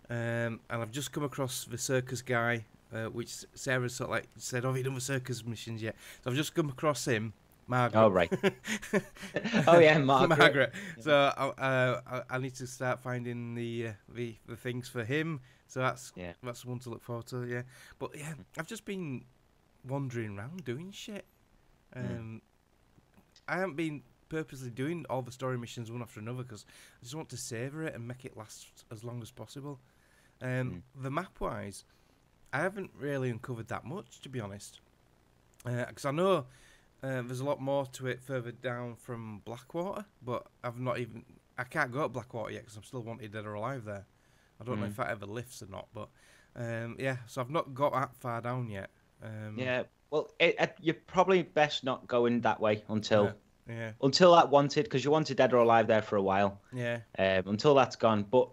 And I've just come across the circus guy, which Sarah sort of like said, "Oh, have you done the circus missions yet?" So I've just come across him, Margaret. Oh right. Oh yeah, Margaret. Yeah. So I need to start finding the things for him. So that's one to look forward to. Yeah, but yeah, I've just been wandering around doing shit. I haven't been purposely doing all the story missions one after another because I just want to savour it and make it last as long as possible. The map wise, I haven't really uncovered that much, to be honest, because I know there's a lot more to it further down from Blackwater, but I can't go to Blackwater yet because I'm still wanted dead or alive there. I don't know if that ever lifts or not, but so I've not got that far down yet. Well, you're probably best not going that way until that wanted, because you wanted dead or alive there for a while. Until that's gone. But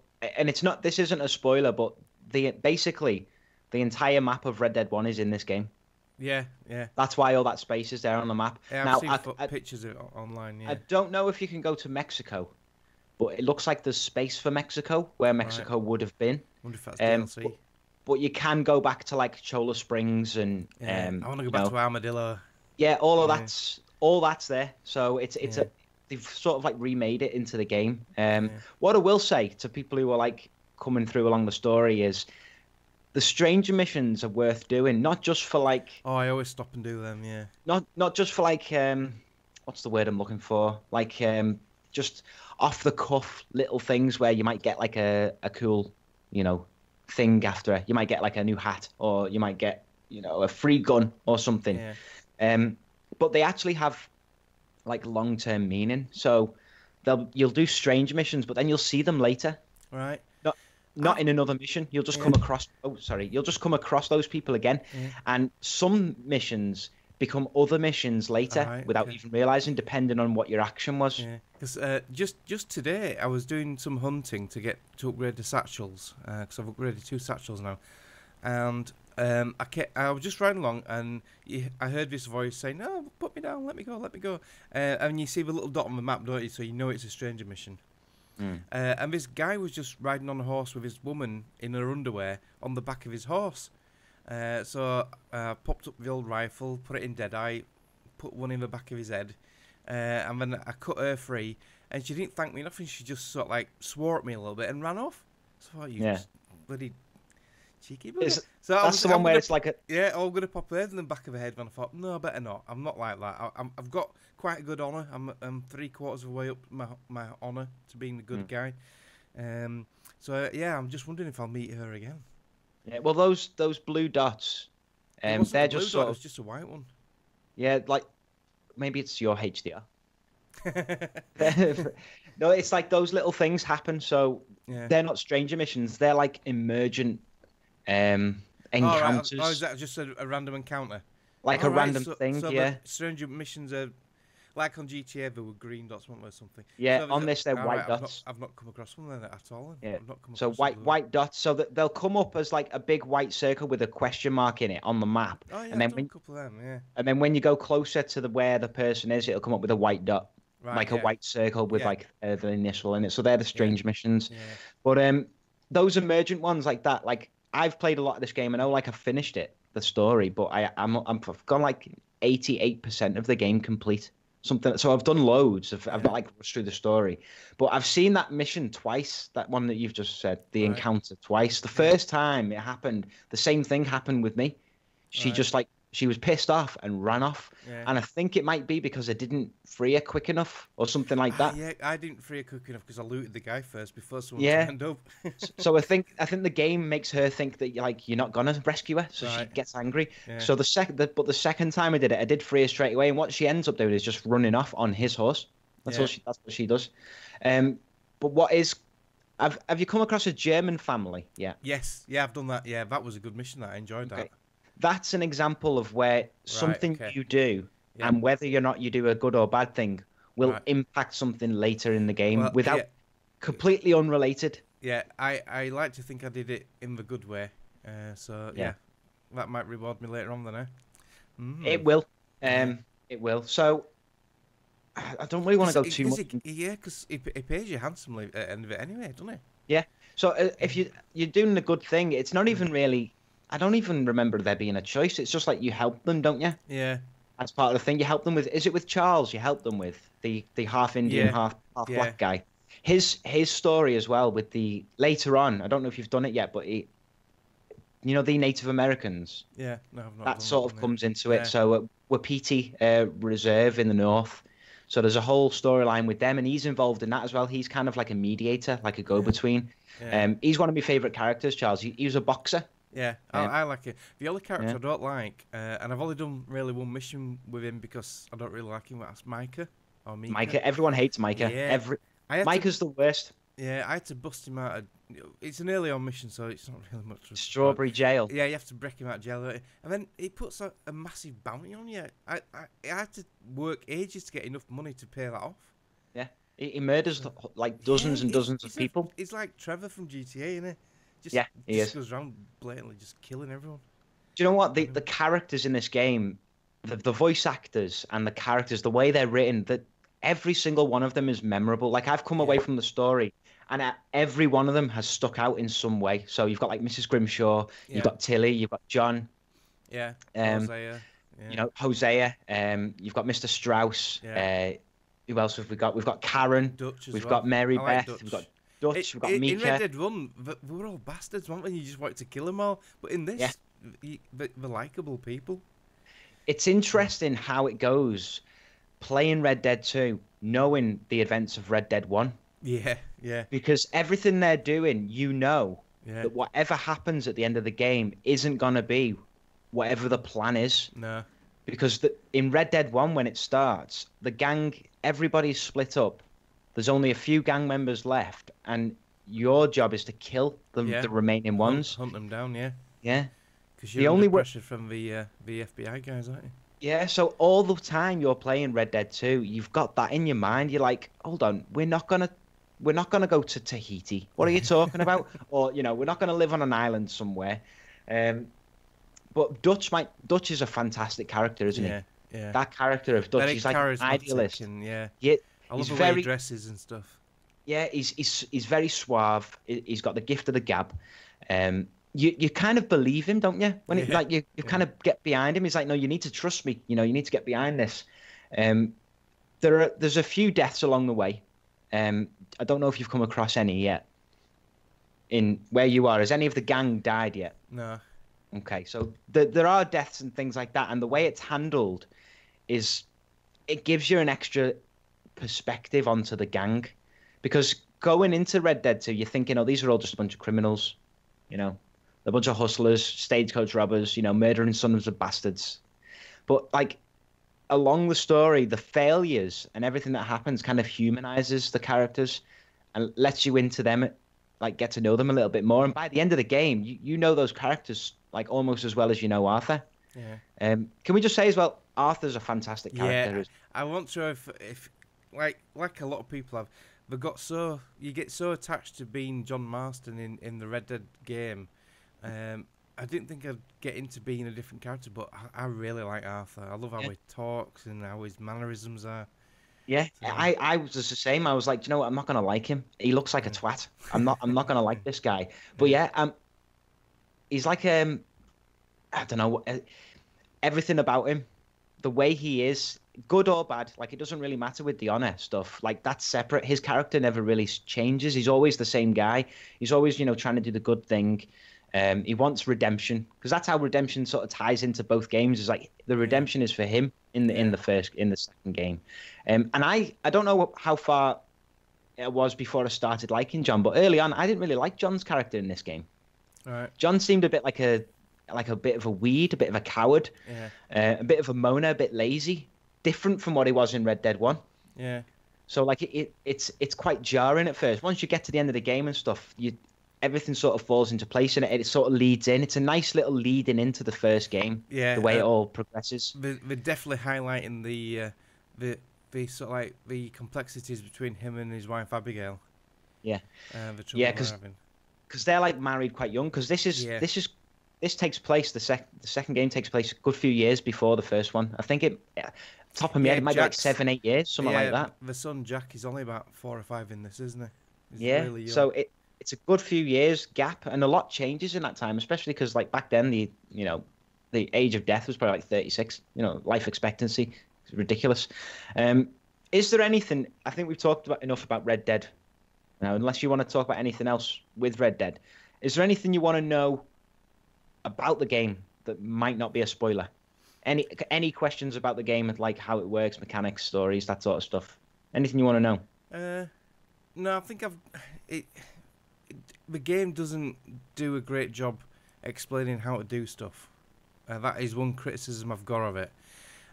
this isn't a spoiler, but basically the entire map of Red Dead 1 is in this game. Yeah, yeah. That's why all that space is there on the map. Yeah, now, I've seen pictures of it online. Yeah. I don't know if you can go to Mexico, but it looks like there's space for Mexico where Mexico would have been. Wonder if that's DLC. But you can go back to like Chola Springs and I want to go back to Armadillo. Yeah, all that's there. So they've sort of like remade it into the game. What I will say to people who are like coming through along the story is the stranger missions are worth doing, not just for like. Oh, I always stop and do them. Yeah. Not just for like what's the word I'm looking for? Like just off the cuff little things where you might get like a cool, thing after. You might get like a new hat, or you might get a free gun or something. Yeah. But they actually have like long-term meaning. So you'll do strange missions, but then you'll see them later. Right. Not in another mission. You'll just come across. Oh, sorry. You'll just come across those people again, and some missions become other missions later without even realizing, depending on what your action was. Yeah. Because just today, I was doing some hunting to upgrade the satchels. Because I've upgraded 2 satchels now, and I was just riding along, and I heard this voice saying, "No, put me down, let me go, let me go." And you see the little dot on the map, don't you? So you know it's a stranger mission. And this guy was just riding on a horse with his woman in her underwear on the back of his horse. So I popped up the old rifle, put it in Deadeye, put one in the back of his head, and then I cut her free. And she didn't thank me nothing. She just sort of like swore at me a little bit and ran off. So I thought, you just bloody cheeky bugger. So that's the one where it's like a... Yeah, all going to pop her in the back of her head. And I thought, no, better not. I'm not like that. I've got quite a good honour. I'm 3/4 of the way up my honour to being the good guy. So I'm just wondering if I'll meet her again. Yeah, well, those blue dots, they're just sort of... It's just a white one. Yeah, like maybe it's your HDR. No, it's like those little things happen. So they're not stranger missions. They're like emergent encounters. Oh, is that just a random encounter? Like a random thing, so yeah. Stranger missions are like on GTA, there were green dots, weren't there, or something? Yeah, so on this they're white dots. I've not come across one then at all. Yeah. I've not come so across white dots, so that they'll come up as like a big white circle with a question mark in it on the map. Oh yeah, and then a couple of them, yeah. And then when you go closer to where the person is, it'll come up with a white dot. Right, like a white circle with like the initial in it. So they're the strange missions. Yeah. But those emergent ones like that, like I've played a lot of this game. I know like I've finished it, the story, but I've gone like 88% of the game complete. Something. So I've done loads. I've not like rushed through the story, but I've seen that mission twice. That one that you've just said, the encounter twice. The first time it happened, the same thing happened with me. She just like she was pissed off and ran off. Yeah. And I think it might be because I didn't free her quick enough or something like that. Yeah, I didn't free her quick enough because I looted the guy first before someone turned up. So I think the game makes her think that you're not gonna rescue her, so she gets angry. Yeah. So the second time I did it, I did free her straight away, and what she ends up doing is just running off on his horse. That's what she does. But what is... Have you come across a German family? Yeah. Yes. Yeah, I've done that. Yeah, that was a good mission. I enjoyed that. That's an example of where something you do, and whether or not you do a good or bad thing, will impact something later in the game without completely unrelated. Yeah, I like to think I did it in the good way. So that might reward me later on then, eh? It will. It will. So I don't really want to go too much. Yeah, because it pays you handsomely at the end of it anyway, doesn't it? Yeah. So if you're doing a good thing, it's not even really... I don't even remember there being a choice. It's just like you help them, don't you? Yeah. That's part of the thing. You help them with... Is it with Charles you help them with? The half Indian, half black guy. His story as well with the... Later on, I don't know if you've done it yet, but the Native Americans. Yeah. No, I've not. That sort of comes into it. So Wapiti Reserve in the north. So there's a whole storyline with them, and he's involved in that as well. He's kind of like a mediator, like a go-between. Yeah. He's one of my favourite characters, Charles. He was a boxer. Yeah, I like it. The only character I don't like, and I've only done really one mission with him because I don't really like him, that's Micah. Or Mika. Micah. Everyone hates Micah. Yeah. Micah's the worst. Yeah, I had to bust him out of... It's an early on mission, so it's not really much... Strawberry jail. Yeah, you have to break him out of jail. And then he puts a massive bounty on you. I had to work ages to get enough money to pay that off. Yeah. He murders like dozens and dozens of people. He's like Trevor from GTA, isn't he? He just goes around blatantly just killing everyone. Do you know what? The characters in this game, the voice actors and the characters, the way they're written, that every single one of them is memorable. Like, I've come away from the story, and every one of them has stuck out in some way. So you've got like Mrs. Grimshaw, you've got Tilly, you've got John. Yeah. Hosea. Yeah. You know, Hosea. You've got Mr. Strauss. Yeah. Who else have we got? We've got Karen. Dutch as we've well. got Mary like Beth. Dutch. We've got Dutch. We've got Mika. In Red Dead 1, we were all bastards, weren't we? You just wanted to kill them all. But in this, they're likable people. It's interesting how it goes playing Red Dead 2, knowing the events of Red Dead 1. Yeah, yeah. Because everything they're doing, you know, Yeah. that whatever happens at the end of the game isn't going to be whatever the plan is. No. Because in Red Dead 1, when it starts, the gang, everybody's split up. There's only a few gang members left, and your job is to kill the remaining ones. Hunt them down, yeah. Yeah. Because you're under pressure from the FBI guys, aren't you? Yeah, so all the time you're playing Red Dead 2, you've got that in your mind. You're like, hold on, we're not gonna go to Tahiti. What are you talking about? Or, you know, we're not gonna live on an island somewhere. But Dutch is a fantastic character, isn't he? Yeah. That character of Dutch, very he's like an charismatic idealist. And, yeah. I love He's the way very he dresses and stuff. Yeah, he's very suave. He's got the gift of the gab. You kind of believe him, don't you? When you kind of get behind him. He's like, no, you need to trust me. You know, you need to get behind this. There's a few deaths along the way. I don't know if you've come across any yet. In where you are, has any of the gang died yet? No. Okay, so there are deaths and things like that, and the way it's handled is it gives you an extra perspective onto the gang, because going into Red Dead 2, you're thinking, oh, these are all just a bunch of criminals, you know, a bunch of hustlers, stagecoach robbers, you know, murdering sons of bastards. But like along the story, the failures and everything that happens kind of humanizes the characters and lets you into them, like get to know them a little bit more. And by the end of the game, you know those characters like almost as well as you know Arthur. Yeah. Can we just say as well, Arthur's a fantastic character. Yeah. I want to if like a lot of people have, you get so attached to being John Marston in the Red Dead game. I didn't think I'd get into being a different character, but I really like Arthur. I love how he talks and how his mannerisms are. Yeah, so, I was just the same. I was like, you know what? I'm not gonna like him. He looks like a twat. I'm not gonna like this guy. But he's like I don't know, everything about him, the way he is, good or bad. Like, it doesn't really matter with the honor stuff. Like, that's separate. His character never really changes. He's always the same guy. He's always, you know, trying to do the good thing. He wants redemption, because that's how redemption sort of ties into both games. Is like the redemption is for him in the second game. And I don't know how far it was before I started liking John, but early on I didn't really like John's character in this game. Right. John seemed a bit like a bit of a weed, a bit of a coward, a bit of a moaner, a bit lazy, different from what he was in Red Dead 1. Yeah. So like it's quite jarring at first. Once you get to the end of the game and stuff, everything sort of falls into place and it sort of leads in. It's a nice little leading into the first game. Yeah. The way it all progresses. They're definitely highlighting the sort of like the complexities between him and his wife Abigail. Yeah. The trouble because they're like married quite young. Because this takes place. The second game takes place a good few years before the first one. I think top of my head, it might be like 7-8 years, something like that. The son Jack is only about 4 or 5 in this, isn't he? He's really young. So it's a good few years gap, and a lot changes in that time, especially because like back then the age of death was probably like 36. You know, life expectancy is ridiculous. Is there anything? I think we've talked enough about Red Dead now. Unless you want to talk about anything else with Red Dead, is there anything you want to know about the game that might not be a spoiler? Any questions about the game, like how it works, mechanics, stories, that sort of stuff? Anything you want to know? No, I think the game doesn't do a great job explaining how to do stuff. That is one criticism I've got of it.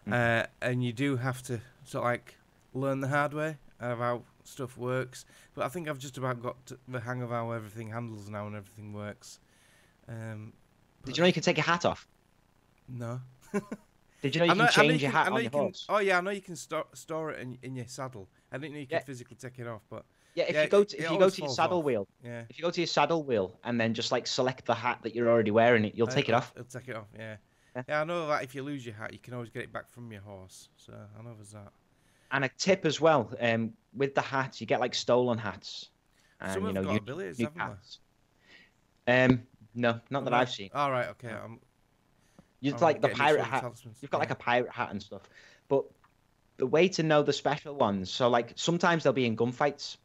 And you do have to sort of like learn the hard way of how stuff works. But I think I've just about got the hang of how everything handles now and everything works. Did you know you can take your hat off? No. Did you know you can change your hat on your horse? Oh yeah, I know you can store it in your saddle. I didn't know you could physically take it off, but Yeah, if you go to your saddle wheel, if you go to your saddle wheel and then just like select the hat that you're already wearing, you'll take it off. It'll take it off. Yeah. I know that if you lose your hat, you can always get it back from your horse. So I know there's that. And a tip as well, with the hats, you get like stolen hats. And, Some have got abilities, haven't they? No, not that I've seen. All right, okay. You'd like the pirate hat. You've got like a pirate hat and stuff. But the way to know the special ones, so like sometimes they'll be in gunfights.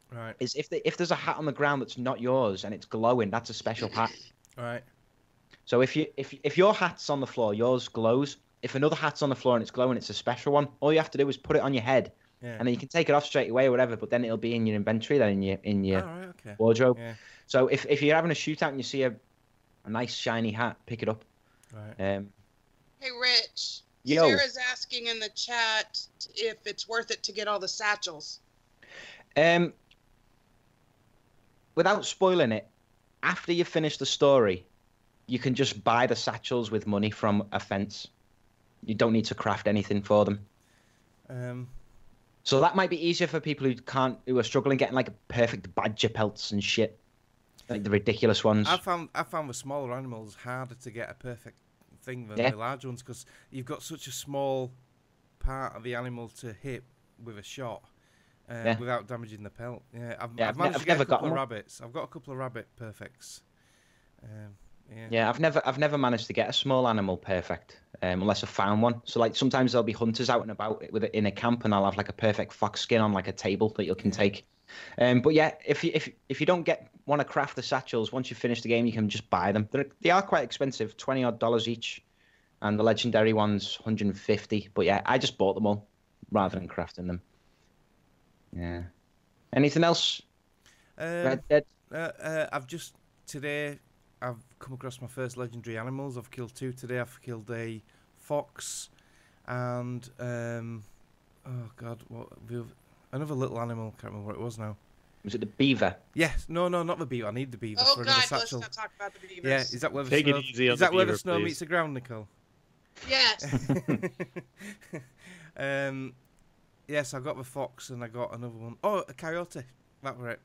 Right. Is if there's a hat on the ground that's not yours and it's glowing, that's a special hat. Right. So if your hat's on the floor, yours glows. If another hat's on the floor and it's glowing, it's a special one. All you have to do is put it on your head, and then you can take it off straight away or whatever. But then it'll be in your inventory, then in your wardrobe. Yeah. So if you're having a shootout and you see a nice shiny hat, pick it up. Right. Hey, Rich. Yo. Sarah's asking in the chat if it's worth it to get all the satchels. Without spoiling it, after you finish the story, you can just buy the satchels with money from a fence. You don't need to craft anything for them. So that might be easier for people who are struggling getting like perfect badger pelts and shit, like the ridiculous ones. I found the smaller animals harder to get a perfect thing than the large ones because you've got such a small part of the animal to hit with a shot. Without damaging the pelt. Yeah, I've managed to get a couple of rabbits. I've got a couple of rabbit perfects. I've never managed to get a small animal perfect unless I found one. So like sometimes there'll be hunters out and about in a camp, and I'll have like a perfect fox skin on like a table that you can take. But yeah, if you don't want to craft the satchels, once you finish the game, you can just buy them. They are quite expensive, $20 each, and the legendary ones $150. But yeah, I just bought them all rather than crafting them. Yeah. Anything else? Red Dead? I've come across my first legendary animals. I've killed 2 today. I've killed a fox and another little animal. Can't remember what it was now. Was it the beaver? Yes. No, not the beaver. I need the beaver for another satchel. Let's not talk about the beavers. Yeah, is that where the Take snow? it easy on Is that the where beaver, the snow please. meets the ground, Nicole? Yes. Yes, I got the fox and I got another one. Oh, a coyote. That were it.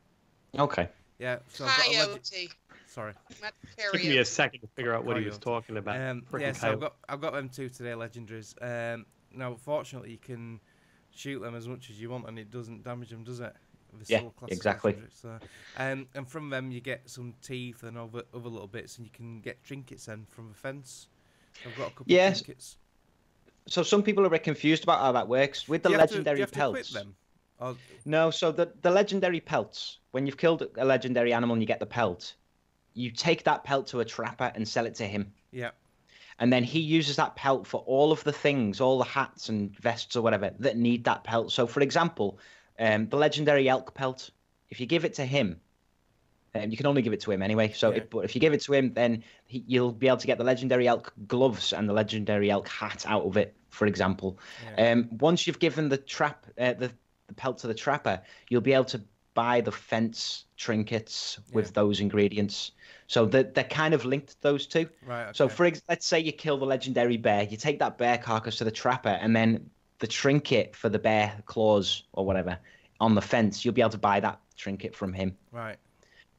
Okay. Yeah. So Coyote. Sorry. Took me a second to figure out what he was talking about. So I've got them 2 today, legendaries. Now, fortunately, you can shoot them as much as you want, and it doesn't damage them, does it? Exactly. So, and from them you get some teeth and other little bits, and you can get trinkets then from the fence. So I've got a couple of trinkets. So some people are a bit confused about how that works with the legendary pelts. To quit them? Or... No, so the legendary pelts. When you've killed a legendary animal and you get the pelt, you take that pelt to a trapper and sell it to him. Yeah. And then he uses that pelt for all of the things, all the hats and vests or whatever that need that pelt. So, for example, the legendary elk pelt, if you give it to him, you can only give it to him anyway. So, but if you give it to him, then you'll be able to get the legendary elk gloves and the legendary elk hat out of it, for example. Once you've given the pelt to the trapper, you'll be able to buy the fence trinkets with those ingredients. So they're kind of linked, those two. Right. Okay. So let's say you kill the legendary bear, you take that bear carcass to the trapper, and then the trinket for the bear claws or whatever on the fence, you'll be able to buy that trinket from him. Right.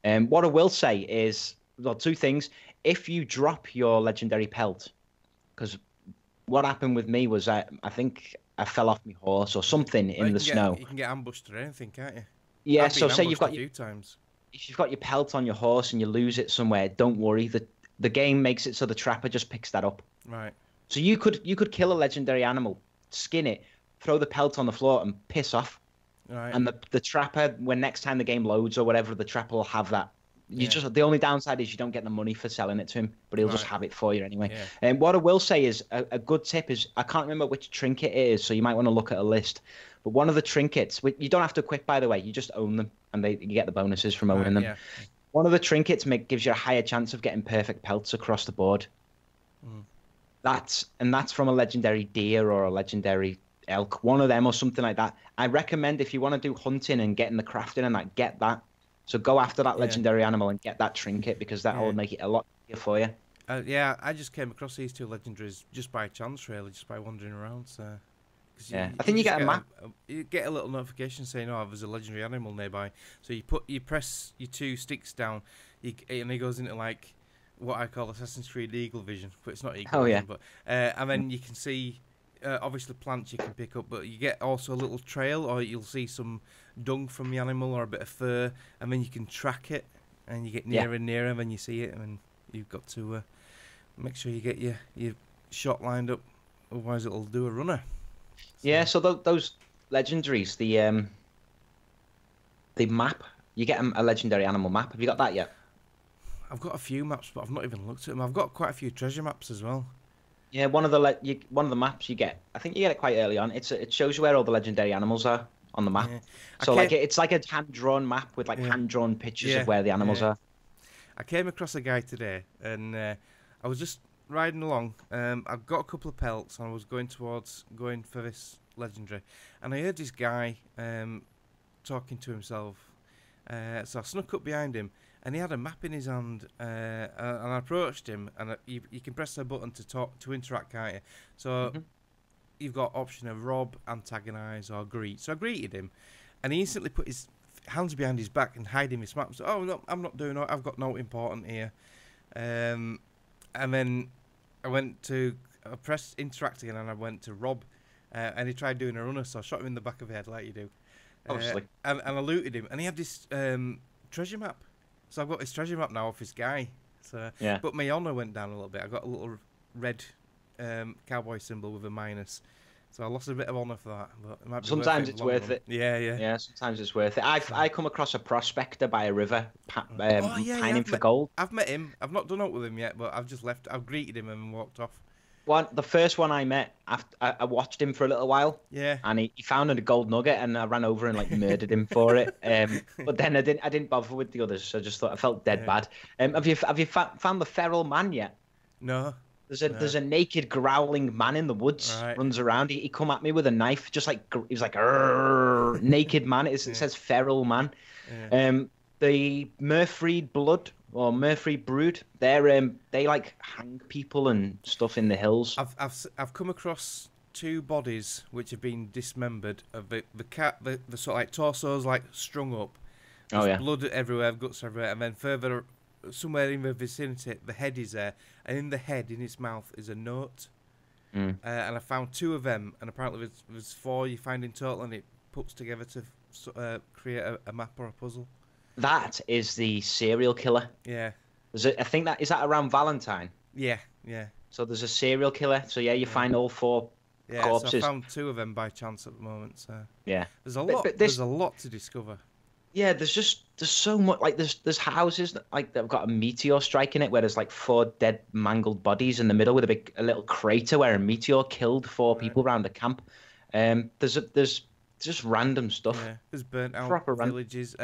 What I will say is, well, 2 things. If you drop your legendary pelt, because what happened with me was I think I fell off my horse or something in the snow. You can get ambushed or anything, can't you? Yeah, so say you've got a few times. If you've got your pelt on your horse and you lose it somewhere, don't worry. The game makes it so the trapper just picks that up. Right. So you could kill a legendary animal, skin it, throw the pelt on the floor, and piss off. Right. And the trapper, when next time the game loads or whatever, the trapper will have that. The only downside is you don't get the money for selling it to him, but he'll just have it for you anyway. Yeah. And what I will say is a good tip is, I can't remember which trinket it is, so you might want to look at a list. But one of the trinkets, you don't have to equip, by the way, you just own them, and you get the bonuses from owning them. Yeah. One of the trinkets gives you a higher chance of getting perfect pelts across the board. That's from a legendary deer or a legendary elk, one of them or something like that. I recommend if you want to do hunting and getting the crafting and that, get that. So go after that legendary animal and get that trinket, because that will make it a lot easier for you. I just came across these 2 legendaries just by chance, really, just by wandering around. So Yeah, I think you get a map. You get a little notification saying, "Oh, there's a legendary animal nearby." So you press your 2 sticks down, and it goes into like what I call Assassin's Creed Eagle Vision, but it's not Eagle Vision. But and then you can see obviously plants you can pick up, but you get also a little trail, or you'll see some dung from the animal or a bit of fur, and then you can track it, and you get nearer and nearer, and then you see it, and then you've got to make sure you get your shot lined up, otherwise it'll do a runner. Yeah, so those legendaries, the map, you get a legendary animal map. Have you got that yet? I've got a few maps, but I've not even looked at them. I've got quite a few treasure maps as well. Yeah, one of the maps you get, I think you get it quite early on. It shows you where all the legendary animals are on the map. Yeah. So it's like a hand-drawn map with like hand-drawn pictures of where the animals are. I came across a guy today, and I was just riding along. I've got a couple of pelts, and I was going for this legendary, and I heard this guy talking to himself. So I snuck up behind him, and he had a map in his hand, and I approached him, and you can press a button to interact, can't you? So you've got option of rob, antagonise, or greet. So I greeted him, and he instantly put his hands behind his back and hiding his map. So, oh no, I'm not doing it. I've got no important here. And then I pressed interact again, and I went to rob, and he tried doing a runner, so I shot him in the back of the head like you do. And I looted him, and he had this treasure map. So I've got his treasure map now off his guy. So but my honour went down a little bit. I got a little red cowboy symbol with a minus. So I lost a bit of honour for that. But it might be sometimes it's worth it. Yeah, sometimes it's worth it. I come across a prospector by a river, pining for gold. I've met him. I've not done it with him yet, but I've just left. I've greeted him and walked off. The first one I met, I watched him for a little while. Yeah. And he found a gold nugget, and I ran over and like murdered him for it. But then I didn't bother with the others. So I felt dead bad. Have you found the feral man yet? No. There's a naked growling man in the woods, runs around. He come at me with a knife, just like he was like naked man. It says feral man. Yeah. The Murfreed blood. Or Murphy Brood, they like hang people and stuff in the hills. I've come across 2 bodies which have been dismembered of the sort of like torsos like strung up. There's blood everywhere, guts everywhere, and then further somewhere in the vicinity the head is there, and in the head, in its mouth, is a note. And I found 2 of them, and apparently there's 4 you find in total, and it puts together to create a map or a puzzle. That is the serial killer. Yeah. I think is that around Valentine? Yeah. So there's a serial killer. So you find all 4 corpses. So I found 2 of them by chance at the moment. So there's a lot. But there's a lot to discover. Yeah, there's so much. Like there's houses that like they've got a meteor strike in it, where there's like 4 dead, mangled bodies in the middle with a little crater where a meteor killed 4 people around a camp. There's just random stuff. Yeah, there's burnt out villages.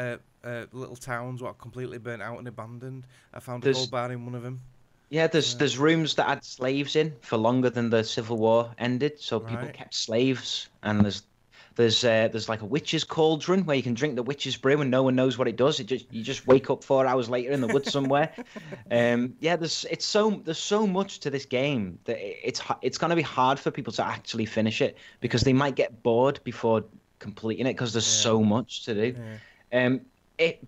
Little towns what are completely burnt out and abandoned. I found a gold bar in one of them. Yeah, there's rooms that had slaves in for longer than the Civil War ended, so people kept slaves. And there's like a witch's cauldron where you can drink the witch's brew and no one knows what it does. You just wake up 4 hours later in the woods somewhere. There's so much to this game that it's gonna be hard for people to actually finish it, because they might get bored before completing it because there's so much to do.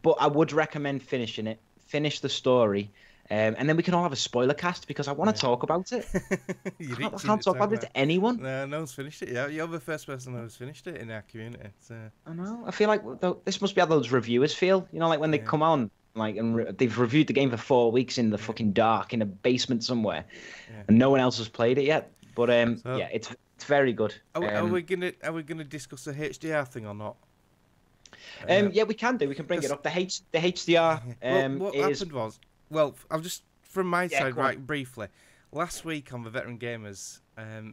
But I would recommend finishing it. Finish the story, and then we can all have a spoiler cast, because I want to talk about it. I can't talk about it to anyone. No one's finished it yet. You're the first person who's finished it in our community. I know. I feel like this must be how those reviewers feel. You know, like when they come on, like, and they've reviewed the game for 4 weeks in the fucking dark in a basement somewhere, and no one else has played it yet. But it's very good. Are we gonna discuss the HDR thing or not? We can do. We can bring it up. The HDR. What happened was, I'll just from my side briefly. Last week on the Veteran Gamers,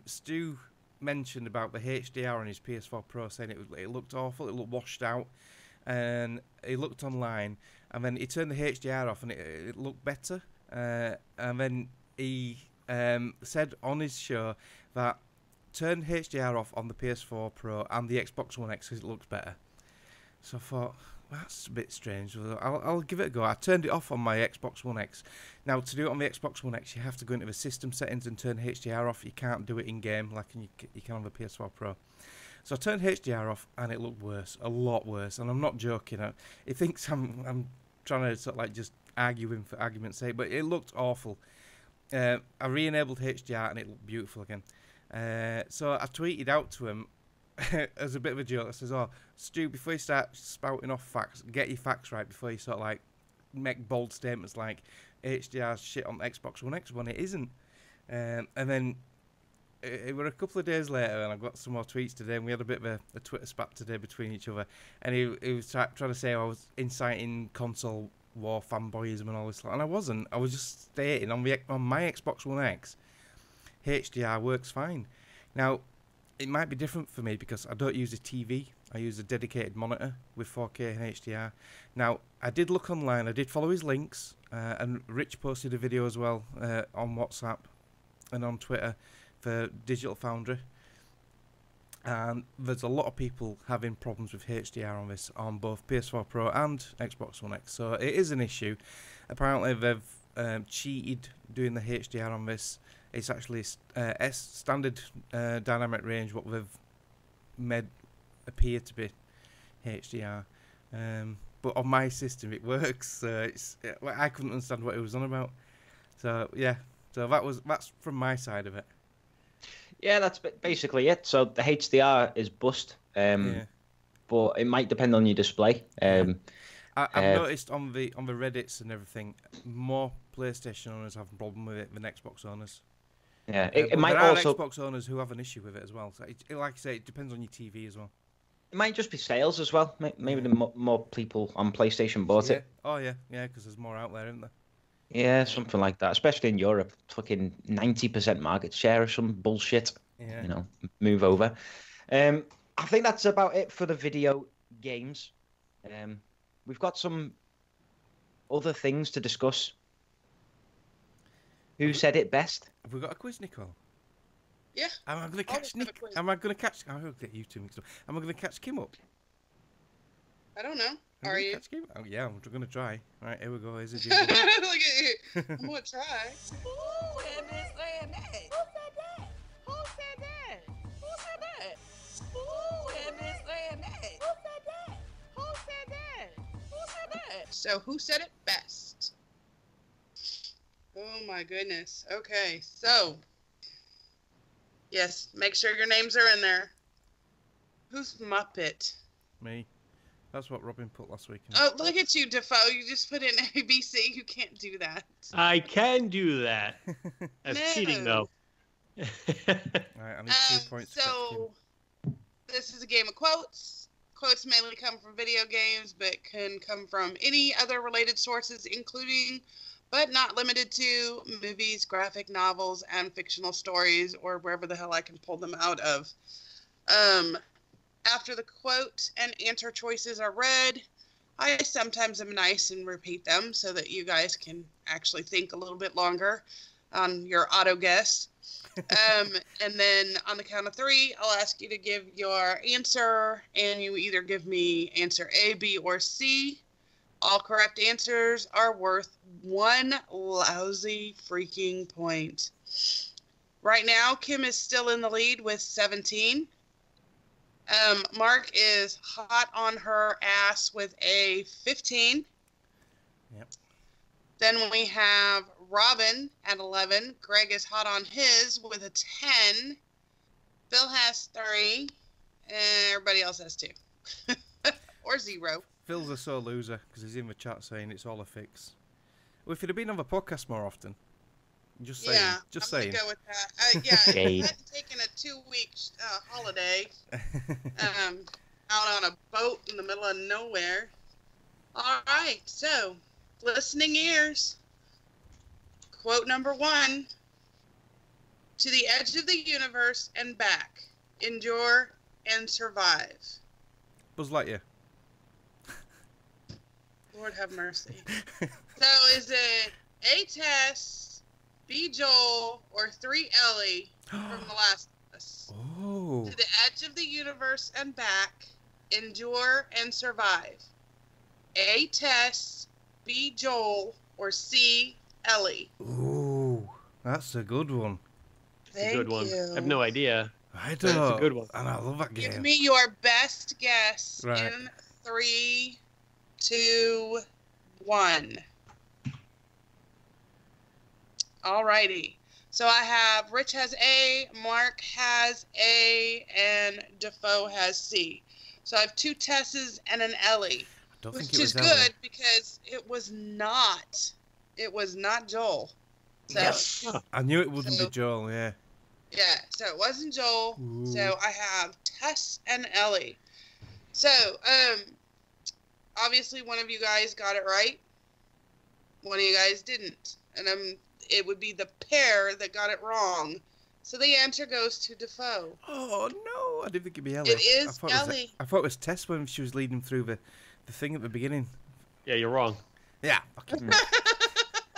Stu mentioned about the HDR on his PS4 Pro, saying it looked awful, it looked washed out, and he looked online, and then he turned the HDR off, and it looked better, and then he said on his show that turn HDR off on the PS4 Pro and the Xbox One X because it looks better. So I thought, That's a bit strange. I'll give it a go. I turned it off on my Xbox One X. Now, to do it on the Xbox One X, you have to go into the system settings and turn HDR off. You can't do it in-game like you can on the PS4 Pro. So I turned HDR off, and it looked worse, a lot worse. And I'm not joking. He thinks I'm trying to sort of like just argue him for argument's sake, but it looked awful. I re-enabled HDR, and it looked beautiful again. So I tweeted out to him as a bit of a joke. I says, "Oh, Stu, before you start spouting off facts, get your facts right before you sort of like make bold statements like HDR shit on the Xbox One X when it isn't." And then it were a couple of days later, and I got some more tweets today, and we had a bit of a Twitter spat today between each other. And he was trying to say I was inciting console war fanboyism and all this, and I wasn't. I was just stating on my Xbox One X, HDR works fine. Now, it might be different for me because I don't use a TV. I use a dedicated monitor with 4K and HDR. Now, I did look online. I did follow his links, and Rich posted a video as well on WhatsApp and on Twitter for Digital Foundry. And there's a lot of people having problems with HDR on this on both PS4 Pro and Xbox One X. So it is an issue. Apparently, they've cheated doing the HDR on this. It's actually standard dynamic range, what they've made appear to be HDR. But on my system, it works. I couldn't understand what it was on about. So yeah, so that's from my side of it. Yeah, that's basically it. So the HDR is bust, but it might depend on your display. I've noticed on the Reddits and everything, more PlayStation owners have a problem with it than Xbox owners. Yeah, it might there are also Xbox owners who have an issue with it as well. So like I say, it depends on your TV as well. It might just be sales as well. Maybe the more people on PlayStation bought it. Oh yeah, because there's more out there, isn't there? Yeah, something like that. Especially in Europe, fucking 90% market share or some bullshit. Yeah. You know, move over. I think that's about it for the video games. We've got some other things to discuss. Who said it best? Have we got a quiz, Nicole? Yeah. Am I going to catch Nick? Am I going to catch? I'll get you two mixed up. Am I going to catch Kim up? I don't know. Are you? Catch Kim? Oh yeah, I'm going to try. All right, here we go. Here's a jingle. Look at you. I'm going to try. Who had been saying that? Who said that? Who said that? Who said that? Who had been saying that? Who said that? Who said that? Who said that? So who said it best? Oh my goodness. Okay, so yes, make sure your names are in there. Who's Muppet? Me. That's what Robin put last week. Oh, look at you, Defoe. You just put in ABC. You can't do that. I can do that. That's cheating, though. All right, I need 2 points. So this is a game of quotes. Quotes mainly come from video games, but can come from any other related sources, including but not limited to movies, graphic novels, and fictional stories, or wherever the hell I can pull them out of. After the quote and answer choices are read, I sometimes am nice and repeat them so that you guys can actually think a little bit longer on your auto guess. And then on the count of 3, I'll ask you to give your answer, and you either give me answer A, B, or C. All correct answers are worth 1 lousy freaking point. Right now, Kim is still in the lead with 17. Mark is hot on her ass with a 15. Yep. Then we have Robin at 11. Greg is hot on his with a 10. Phil has 3. And everybody else has 2. Or 0. Phil's a sore loser because he's in the chat saying it's all a fix. Well, if he'd have been on the podcast more often, just saying. Yeah, just I'm saying. gonna go with that. Yeah, I hadn't taken a 2-week holiday out on a boat in the middle of nowhere. All right, so listening ears. Quote number 1: "To the edge of the universe and back, endure and survive." Buzz Lightyear. Lord have mercy. So is it A, Tess, B, Joel, or 3, Ellie from The Last of Us? Oh. To the edge of the universe and back, endure and survive. A. Tess, B. Joel, or C. Ellie? Ooh, that's a good one. It's a good one. you. I have no idea. I But don't know. It's a good one. And I love that game. Give me your best guess Right. in 3, 2, 1. Alrighty. So I have Rich has A, Mark has A, and Defoe has C. So I have 2 Tesses and an Ellie, Don't think which it is was good Ellie. because it was not Joel. So Yes. I knew it wouldn't So- be Joel, yeah. yeah, so it wasn't Joel. Ooh. So I have Tess and Ellie. So, obviously one of you guys got it right. One of you guys didn't. And it would be the pair that got it wrong. So the answer goes to Defoe. Oh, no. I didn't think it'd be Ellie. It is I thought Ellie. I thought it was Tess when she was leading through the thing at the beginning. Yeah, you're wrong. Yeah. Okay.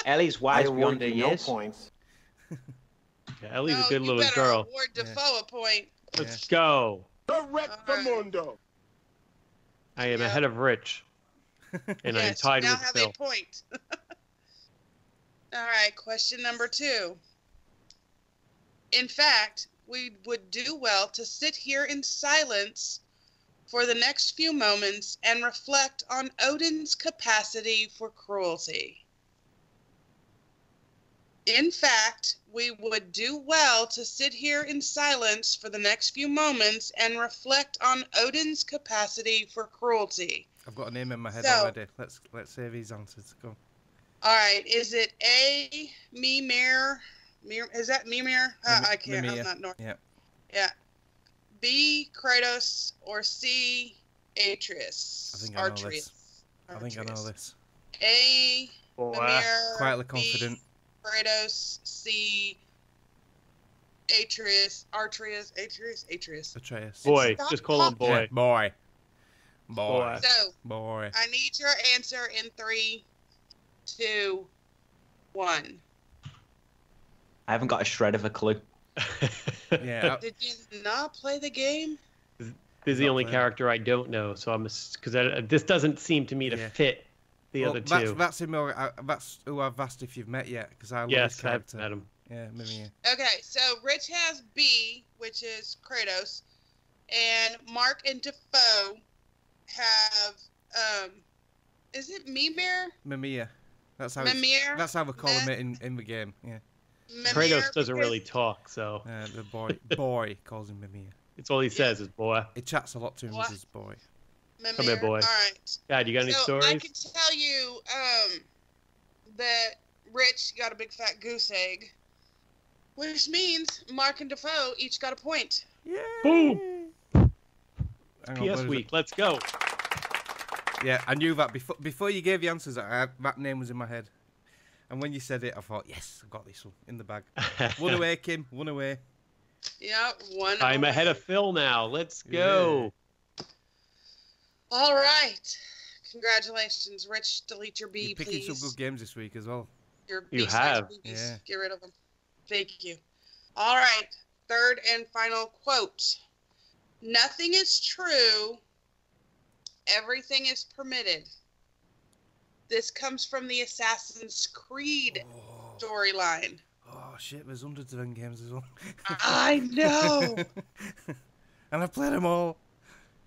Ellie's wise beyond her no years. points. Yeah, Ellie's No, a good you little better girl. award Defoe a point. Let's go. Correctamundo. I am ahead of Rich. And I'm Yes, tied you now with have Phil. a point. All right, question number 2. In fact, we would do well to sit here in silence for the next few moments and reflect on Odin's capacity for cruelty. In fact, we would do well to sit here in silence for the next few moments and reflect on Odin's capacity for cruelty. I've got a name in my head So- already. Let's save his answers. Go. All right, is it A, Mimir? Is that Mimir? I can't. Mimir. I'm not north. Yeah. Yeah. B, Kratos, or C, Atreus? I think I know this. I think I know Artreus. this. A, Mimir. Quietly B, confident. Kratos. C, Atreus. Atreus. Boy, Stop just call him talking. boy. Yeah, boy. Boy. So, Boy. I need your answer in 3, 2, 1. I haven't got a shred of a clue. Yeah. Did you not play the game? This is the Not only playing. character I don't know, so I'm because this doesn't seem to me to Yeah. fit the Well, other that's, two. That's him. That's who I've asked if you've met yet, because I love his Yes, I've character. met him. Yeah, Mimir. Okay, so Rich has B, which is Kratos, and Mark and Defoe have, is it Mimir? Mimir. That's how. Mimir? That's how we call him in the game. Yeah. Mimir, Kratos doesn't because- really talk, so The boy calls him Mimir. it's all he says is boy. He chats a lot to him What? as his boy. Mimir. Come here, boy. All right. Dad, you got any So stories? I can tell you that Rich got a big fat goose egg, which means Mark and Defoe each got a point. Yeah. Boom! Hang on, PS where is week. it? Let's go. Yeah, I knew that before you gave the answers. That name was in my head, and when you said it, I thought, yes, I got this one in the bag. One away, Kim. One away. Yeah, one. I'm ahead of Phil now. Let's go. All right. Congratulations, Rich. Delete your B, You're picking please. some good games this week as well. Your You B-sides, have. boobies. Yeah. Get rid of them. Thank you. All right. Third and final quote. Nothing is true. Everything is permitted. This comes from the Assassin's Creed storyline. Oh shit, there's hundreds of end games as well. I know. And I've played them all.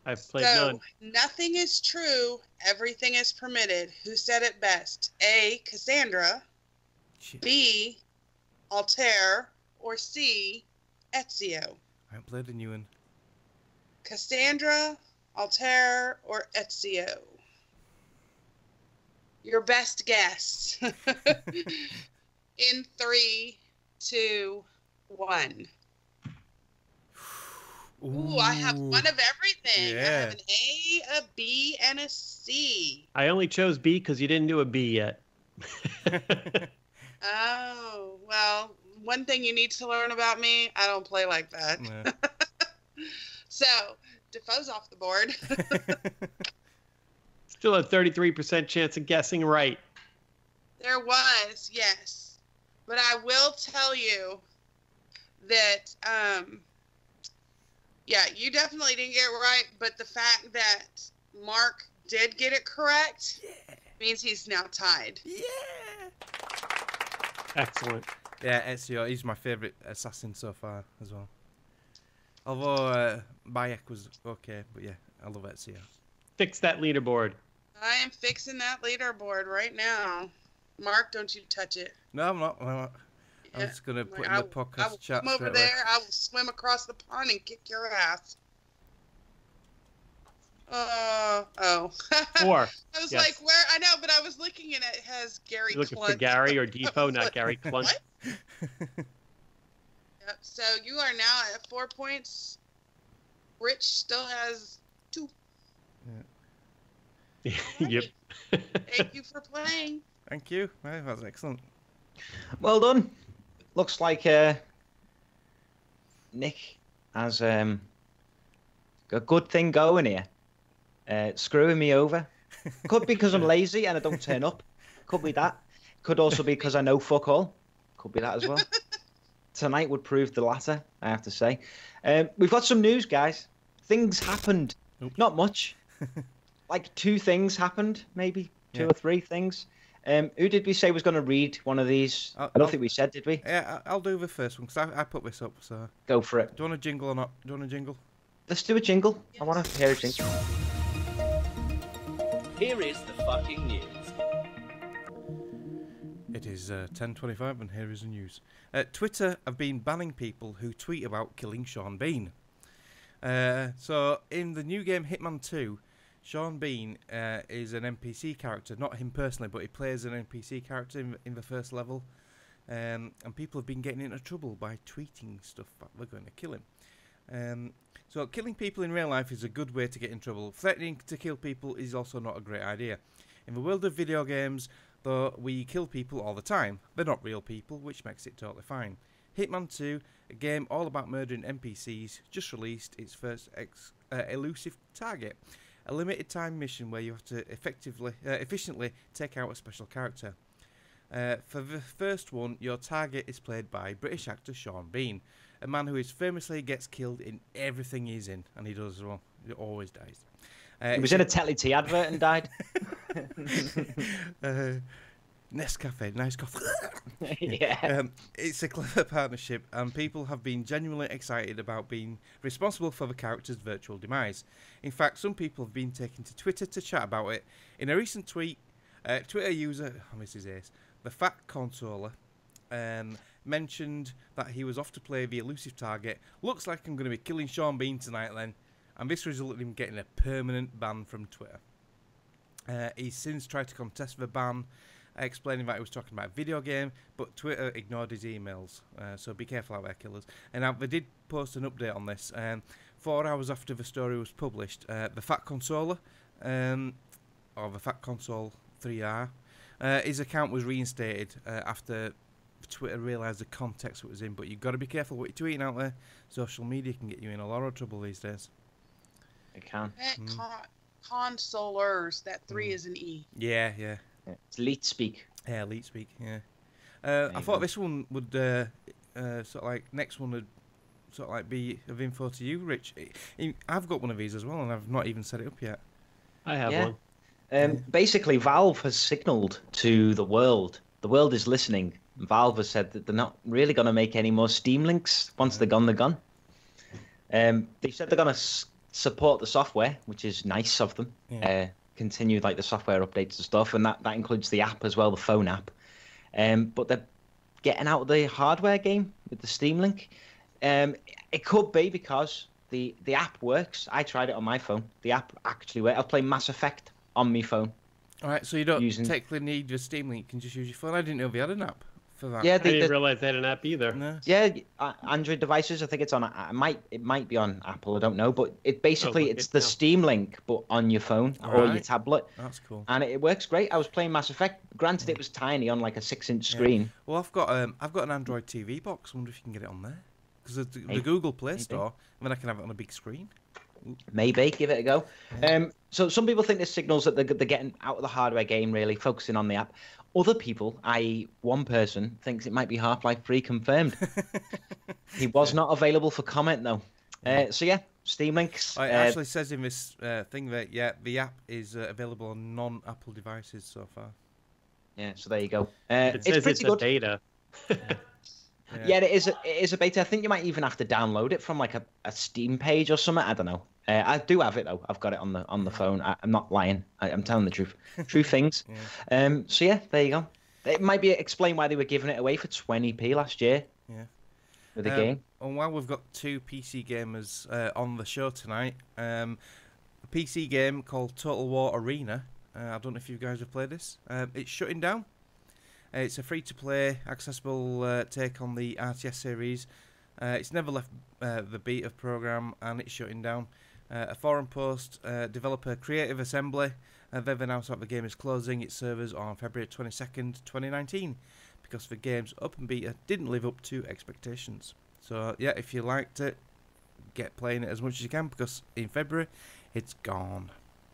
I've played So, none. nothing is true. Everything is permitted. Who said it best? A, Cassandra. Shit. B, Altair. Or C, Ezio. I haven't played the new one. Cassandra, Altair, or Ezio? Your best guess. In 3, 2, 1. Ooh, I have one of everything. I have an A, a B, and a C. I only chose B because you didn't do a B yet. Oh, well, one thing you need to learn about me, I don't play like that. Yeah. So, Defoe's off the board. Still a 33% chance of guessing right. There was, yes. But I will tell you that, yeah, you definitely didn't get it right, but the fact that Mark did get it correct, means he's now tied. Yeah. Excellent. Yeah, Ezio, he's my favourite assassin so far as well. Although Bayek was okay, but yeah, I love Ezio. Fix that leaderboard. I am fixing that leaderboard right now. Mark, don't you touch it. No, I'm not. I'm just going to put in the podcast chat. Come over there. I will swim across the pond and kick your ass. Oh. 4. I was like, where? I know, but I was looking and it has Gary You're looking Clunt. for Gary or Depot, not Gary Clunt. What? Yep, so you are now at 4 points. Rich still has 2. Yeah. Yep. Thank you for playing. Thank you. Well, that was excellent. Well done. Looks like Nick has a good thing going here. Screwing me over. Could be because I'm lazy and I don't turn up. Could be that. Could also be because I know fuck all. Could be that as well. Tonight would prove the latter, I have to say. We've got some news, guys. Things happened. Not much. Like 2 things happened, maybe 2 or 3 things. Who did we say was going to read one of these? I don't think we said, did we? Yeah, I'll do the first one because I put this up. So go for it. Do you want a jingle or not? Do you want a jingle? Let's do a jingle. Yes. I want to hear a jingle. Here is the fucking news. It is 10:25 and here is the news. Twitter have been banning people who tweet about killing Sean Bean. So in the new game Hitman 2, Sean Bean is an NPC character, not him personally, but he plays an NPC character in the first level. And people have been getting into trouble by tweeting stuff that they're going to kill him. So killing people in real life is a good way to get in trouble. Threatening to kill people is also not a great idea. In the world of video games, though, we kill people all the time. They're not real people, which makes it totally fine. Hitman 2, a game all about murdering NPCs, just released its first elusive target. A limited time mission where you have to efficiently take out a special character. For the first one, your target is played by British actor Sean Bean, a man who famously gets killed in everything he's in, and he does as well. He always dies. He was in a Telly Tea advert and died. Nescafe, nice coffee. Yeah. It's a clever partnership, and people have been genuinely excited about being responsible for the character's virtual demise. In fact, some people have been taken to Twitter to chat about it. In a recent tweet, Twitter user, Mrs. Ace, the Fat Consoler, mentioned that he was off to play the elusive target. Looks like I'm going to be killing Sean Bean tonight then. And this resulted in him getting a permanent ban from Twitter. He's since tried to contest the ban, explaining that he was talking about a video game, but Twitter ignored his emails. So be careful out there, killers. And now they did post an update on this. 4 hours after the story was published, the Fat Consoler, or the Fat Console 3R, his account was reinstated after Twitter realised the context it was in. But you've got to be careful what you're tweeting out there. Social media can get you in a lot of trouble these days. It can. Consolers. That 3 is an E. Yeah. It's Leet Speak. Yeah, Leet Speak. Yeah. I thought this one would sort of like next one would sort of like be of info to you, Rich. I've got one of these as well, and I've not even set it up yet. I have one. Basically, Valve has signalled to the world. The world is listening. Valve has said that they're not really going to make any more Steam links once they're gone. They said they're going to support the software, which is nice of them. Yeah. Continue like the software updates and stuff, and that includes the app as well, the phone app. But they're getting out of the hardware game with the Steam Link. It could be because the app works. I tried it on my phone. The app actually works. I'll play Mass Effect on my phone. All right, so you don't technically need the Steam Link. You can just use your phone. I didn't know they had an app for that. Yeah, I didn't realize they had an app either. No. Yeah, Android devices. I think it's on. It might be on Apple. I don't know, but it basically it's the Steam Link, but on your phone or your tablet. That's cool. And it works great. I was playing Mass Effect. Granted, it was tiny on like a 6-inch screen. Well, I've got an Android TV box. I wonder if you can get it on there because the Google Play Store. And then I can have it on a big screen. Maybe give it a go. So some people think this signals that they're getting out of the hardware game, really focusing on the app. Other people, i.e. one person, thinks it might be Half-Life 3 confirmed. He was not available for comment, though. So yeah, Steam links. It actually says in this thing that the app is available on non-Apple devices so far. Yeah, so there you go. It says pretty it's good. a beta. Yeah, it is a beta. I think you might even have to download it from like a Steam page or something. I don't know. I do have it though. I've got it on the phone. I'm not lying. I'm telling the truth. True things. So yeah, there you go. It might be explain why they were giving it away for 20p last year. Yeah. With the game. And while we've got two PC gamers on the show tonight, a PC game called Total War Arena. I don't know if you guys have played this. It's shutting down. It's a free-to-play, accessible take on the RTS series. It's never left the beta program, and it's shutting down. A forum post, developer Creative Assembly, they've announced that the game is closing its servers on February 22nd, 2019, because the game's open beta didn't live up to expectations. So, yeah, if you liked it, get playing it as much as you can, because in February, it's gone.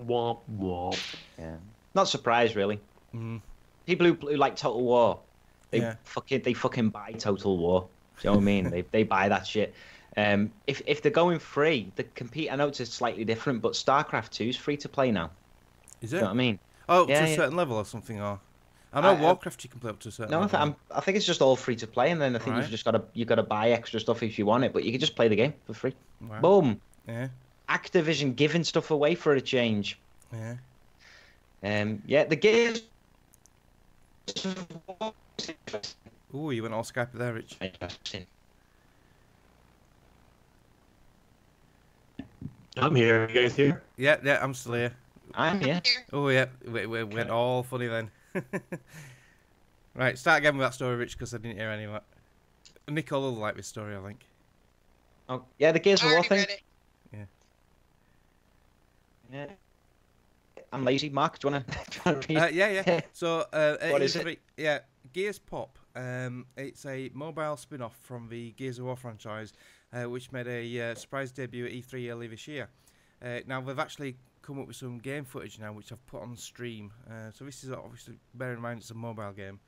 Womp womp. Yeah. Not surprised, really. People who like Total War, they fucking buy Total War. Do you know what I mean? They buy that shit. If they're going free, they compete. I know it's slightly different, but StarCraft 2 is free to play now. Is it? Do you know what I mean? Oh, to a certain level or something, or I know Warcraft you can play up to a certain level. No, I think it's just all free to play, and then I think you've got to buy extra stuff if you want it, but you can just play the game for free. Wow. Boom. Yeah. Activision giving stuff away for a change. Yeah. The Gears. Ooh, you went all Skype there, Rich. Interesting. I'm here. You guys here? Yeah, I'm still here. I'm here. Oh, yeah, we went all funny then. Right, start again with that story, Rich, because I didn't hear any of that. Nicole will like this story, I think. Oh, yeah, the Gears of War thing. Yeah. I'm lazy. Mark, do you want to read? Yeah. So, what is it? Yeah, Gears Pop. It's a mobile spin-off from the Gears of War franchise, which made a surprise debut at E3 early this year. Now, they've actually come up with some game footage now, which I've put on stream. So this is obviously, bear in mind, it's a mobile game.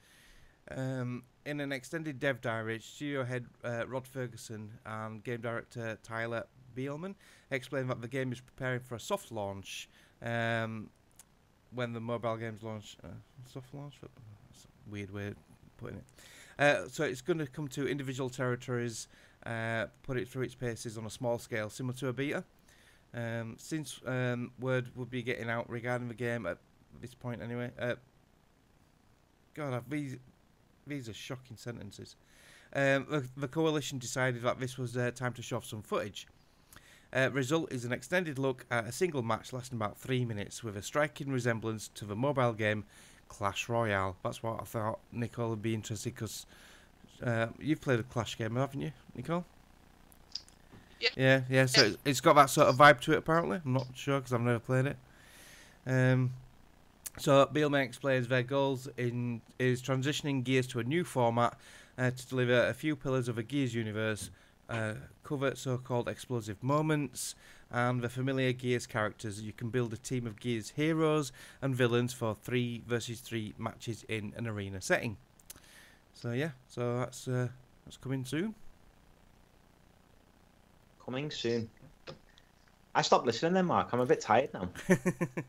In an extended dev diary, studio head Rod Ferguson and game director Tyler Beelman explained that the game is preparing for a soft launch when the mobile games launch. Soft launch? That's a weird way of putting it. So it's going to come to individual territories, put it through its paces on a small scale, similar to a beta. Since word would be getting out regarding the game at this point anyway. God, these are shocking sentences. The coalition decided that this was time to show off some footage. Result is an extended look at a single match lasting about 3 minutes with a striking resemblance to the mobile game Clash Royale. That's what I thought Nicole would be interested, because you've played a Clash game, haven't you, Nicole? Yeah. So it's got that sort of vibe to it, apparently. I'm not sure, because I've never played it. So Beelman explains their goals is transitioning Gears to a new format to deliver a few pillars of a Gears universe, cover so-called explosive moments, and the familiar Gears characters. You can build a team of Gears heroes and villains for 3 versus 3 matches in an arena setting. So yeah, that's coming soon. Coming soon. I stopped listening then, Mark. I'm a bit tired now.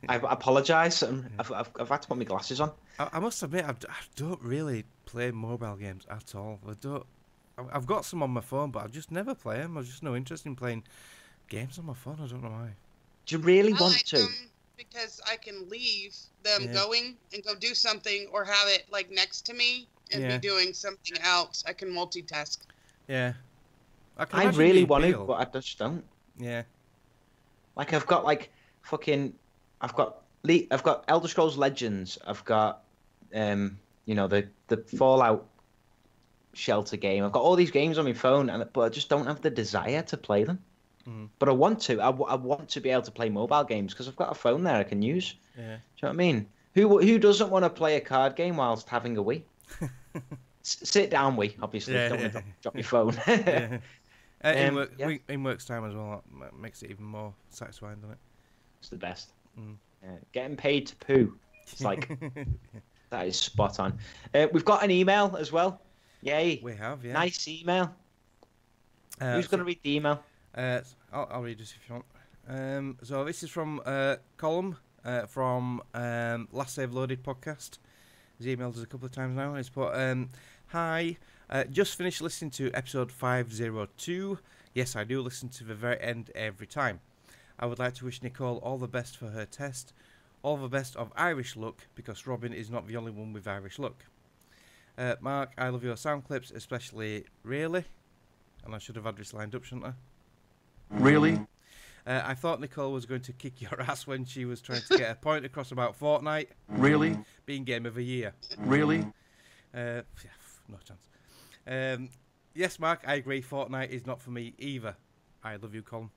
I apologise. I've had to put my glasses on. I must admit, I don't really play mobile games at all. I've got some on my phone, but I just never play them. I've just no interest in playing games on my phone. I don't know why. Do you really want like to? Them because I can leave them going and go do something, or have it like next to me and be doing something else. I can multitask. Yeah. I really want to, but I just don't. Yeah. Like I've got I've got Elder Scrolls Legends. I've got the Fallout Shelter game. I've got all these games on my phone, but I just don't have the desire to play them. But I want to. I want to be able to play mobile games because I've got a phone there I can use. Yeah. Do you know what I mean? Who doesn't want to play a card game whilst having a Wii? Sit down, Wii. Obviously, don't want to drop your phone. In work's time as well, that makes it even more satisfying, doesn't it? It's the best. Getting paid to poo. It's like that is spot on. We've got an email as well. Yay! We have, yeah. Nice email. Who's going to read the email? I'll read this if you want. So this is from Colm from Last Save Loaded podcast. He's emailed us a couple of times now. He's put, hi, just finished listening to episode 502. Yes, I do listen to the very end every time. I would like to wish Nicole all the best for her test. All the best of Irish luck, because Robin is not the only one with Irish luck. Mark, I love your sound clips, especially Really. And I should have had this lined up, shouldn't I? Really? I thought Nicole was going to kick your ass when she was trying to get a point across about Fortnite. Really? Being Game of the Year. Really? Yeah, no chance. Yes, Mark, I agree. Fortnite is not for me either. I love you, Colin.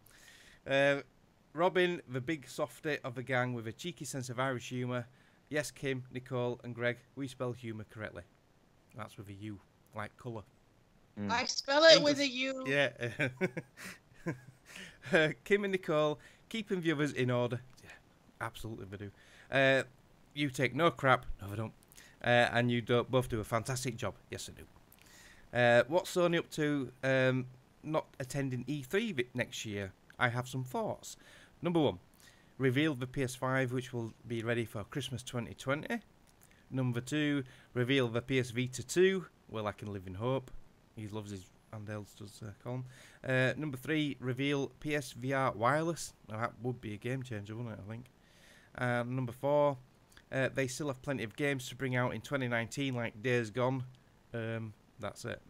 Robin, the big softy of the gang with a cheeky sense of Irish humour. Yes, Kim, Nicole and Greg, we spell humour correctly. That's with a U, like colour. I spell it with a U. Yeah. Kim and Nicole, keeping the others in order. Yeah, absolutely they do. You take no crap. No, they don't. And you both do a fantastic job. Yes, I do. What's Sony up to not attending E3 next year? I have some thoughts. Number 1, reveal the PS5, which will be ready for Christmas 2020. Number 2, reveal the PS Vita 2. Well, I can live in hope. He loves his handhelds, does Colin. Number 3, reveal PSVR wireless. Now, that would be a game changer, wouldn't it, I think. Number 4, they still have plenty of games to bring out in 2019, like Days Gone. That's it.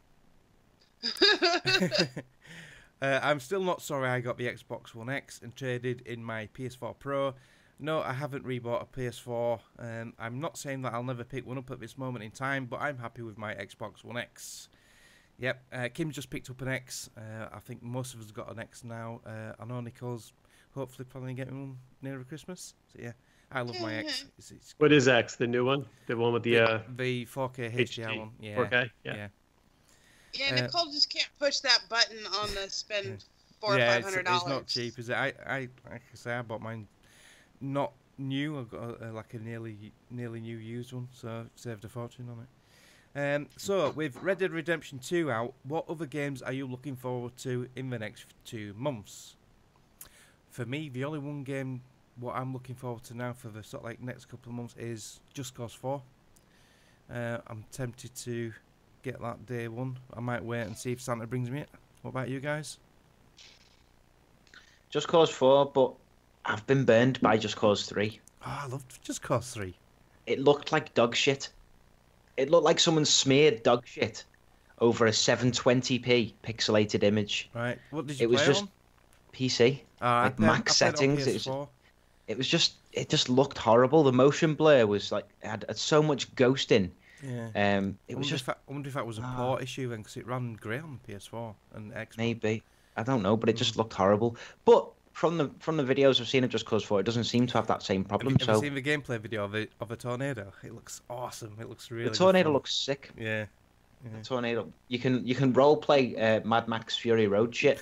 I'm still not sorry I got the Xbox One X and traded in my PS4 Pro. No, I haven't rebought a PS4. I'm not saying that I'll never pick one up at this moment in time, but I'm happy with my Xbox One X. Yep, Kim just picked up an X. I think most of us got an X now. I know Nicole's hopefully planning to get one nearer Christmas. So yeah, I love my X. It's what is X? The new one? The one with the 4K HDR one. Yeah. 4K? Yeah. Yeah, Nicole just can't push that button on the spend $400 or $500. It's not cheap, is it? I like I say, I bought mine not new. I got like a nearly new used one, so I saved a fortune on it. So with Red Dead Redemption 2 out, what other games are you looking forward to in the next 2 months? For me, the only one game what I'm looking forward to now for the sort of like next couple of months is Just Cause 4. I'm tempted to get that day one. I might wait and see if Santa brings me it. What about you guys? Just Cause 4, but I've been burned by Just Cause 3. Oh, I loved Just Cause 3. It looked like dog shit. It looked like someone smeared dog shit over a 720p pixelated image. Right. What did you play on? It was just PC. Like max settings. It just looked horrible. The motion blur was like had so much ghosting. Yeah. I wonder if that was a port issue then, because it ran great on PS4 and Xbox. Maybe. I don't know, but it just looked horrible. But from the videos I've seen of Just Cause 4, it doesn't seem to have that same problem. Have you seen the gameplay video of a tornado? It looks awesome. It looks really. The tornado looks sick. Yeah. The tornado. You can role play Mad Max Fury Road shit.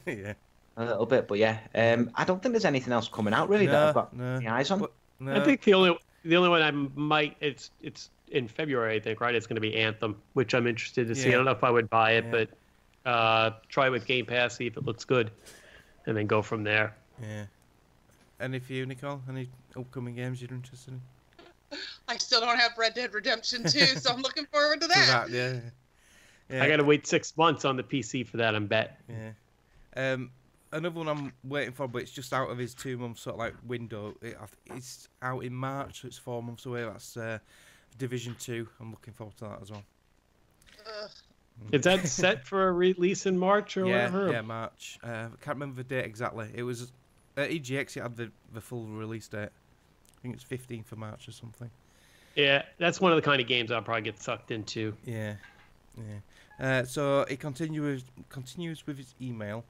Yeah. A little bit, but yeah. I don't think there's anything else coming out really that I've got the eyes on. No. I think the only one I might it's in February, I think, right? It's going to be Anthem, which I'm interested to see. I don't know if I would buy it, but try with Game Pass, see if it looks good, and then go from there. Yeah. And for you, Nicole, any upcoming games you're interested in? I still don't have Red Dead Redemption 2, so I'm looking forward to that. Yeah. I got to wait 6 months on the PC for that, I bet. Yeah. Another one I'm waiting for, but it's just out of his 2 month sort of like window. It's out in March, so it's 4 months away. That's Division 2. I'm looking forward to that as well. Is that set for a release in March or whatever? Yeah, March. I can't remember the date exactly. It was at EGX. It had the full release date. I think it's 15th of March or something. Yeah, that's one of the kind of games I'll probably get sucked into. Yeah. So it continues with his email.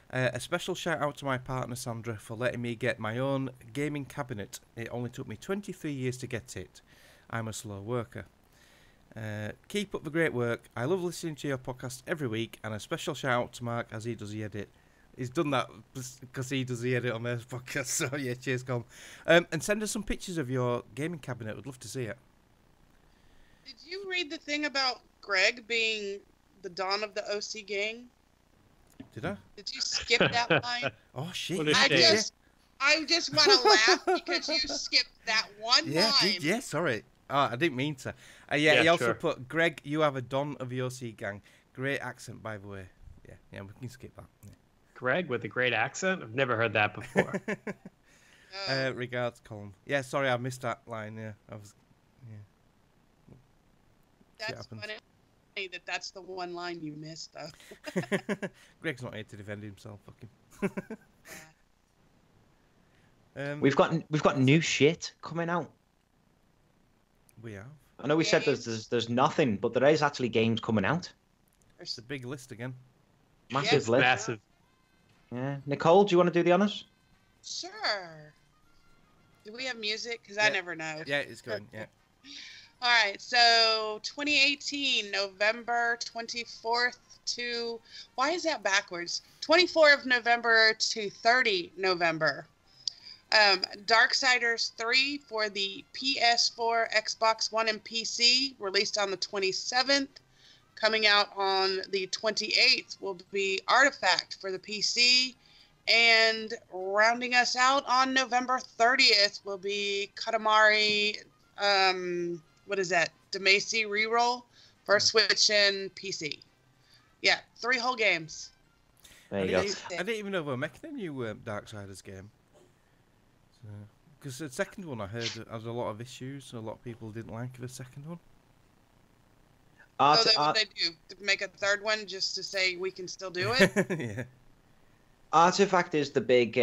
A special shout out to my partner Sandra for letting me get my own gaming cabinet. It only took me 23 years to get it. I'm a slow worker. Keep up the great work. I love listening to your podcast every week, and a special shout out to Mark as he does the edit. He's done that because he does the edit on their podcast. So yeah, cheers, Colin. And send us some pictures of your gaming cabinet. We'd love to see it. Did you read the thing about Greg being the Dawn of the OC gang? Did I? Did you skip that line? Oh shit! I just want to laugh because you skipped that one line. Yeah, sorry. Oh, I didn't mean to. He also put, Greg, you have a Don of the OC gang. Great accent, by the way. Yeah, we can skip that. Yeah. Greg with a great accent? I've never heard that before. Regards, Colin. Yeah, sorry, I missed that line. Yeah, That's funny that's the one line you missed, though. Greg's not here to defend himself. We've got new shit coming out. We have. I know we said there's nothing, but there is actually games coming out. It's a big list again. Massive list. Massive. Yeah. Nicole, do you want to do the honors? Sure. Do we have music? Because I never know. Yeah, it's going. Yeah. All right. So 2018, November 24th to... Why is that backwards? 24th of November to 30 November. Darksiders 3 for the PS4, Xbox One, and PC, released on the 27th. Coming out on the 28th will be Artifact for the PC. And rounding us out on November 30th will be Katamari, what is that? Damacy Reroll for Switch and PC. Yeah, 3 whole games. There you go. I didn't even know they were making a new Darksiders game. Because the second one I heard had a lot of issues, so a lot of people didn't like the second one. That's what they do. Make a third one just to say we can still do it? Yeah. Artifact is the big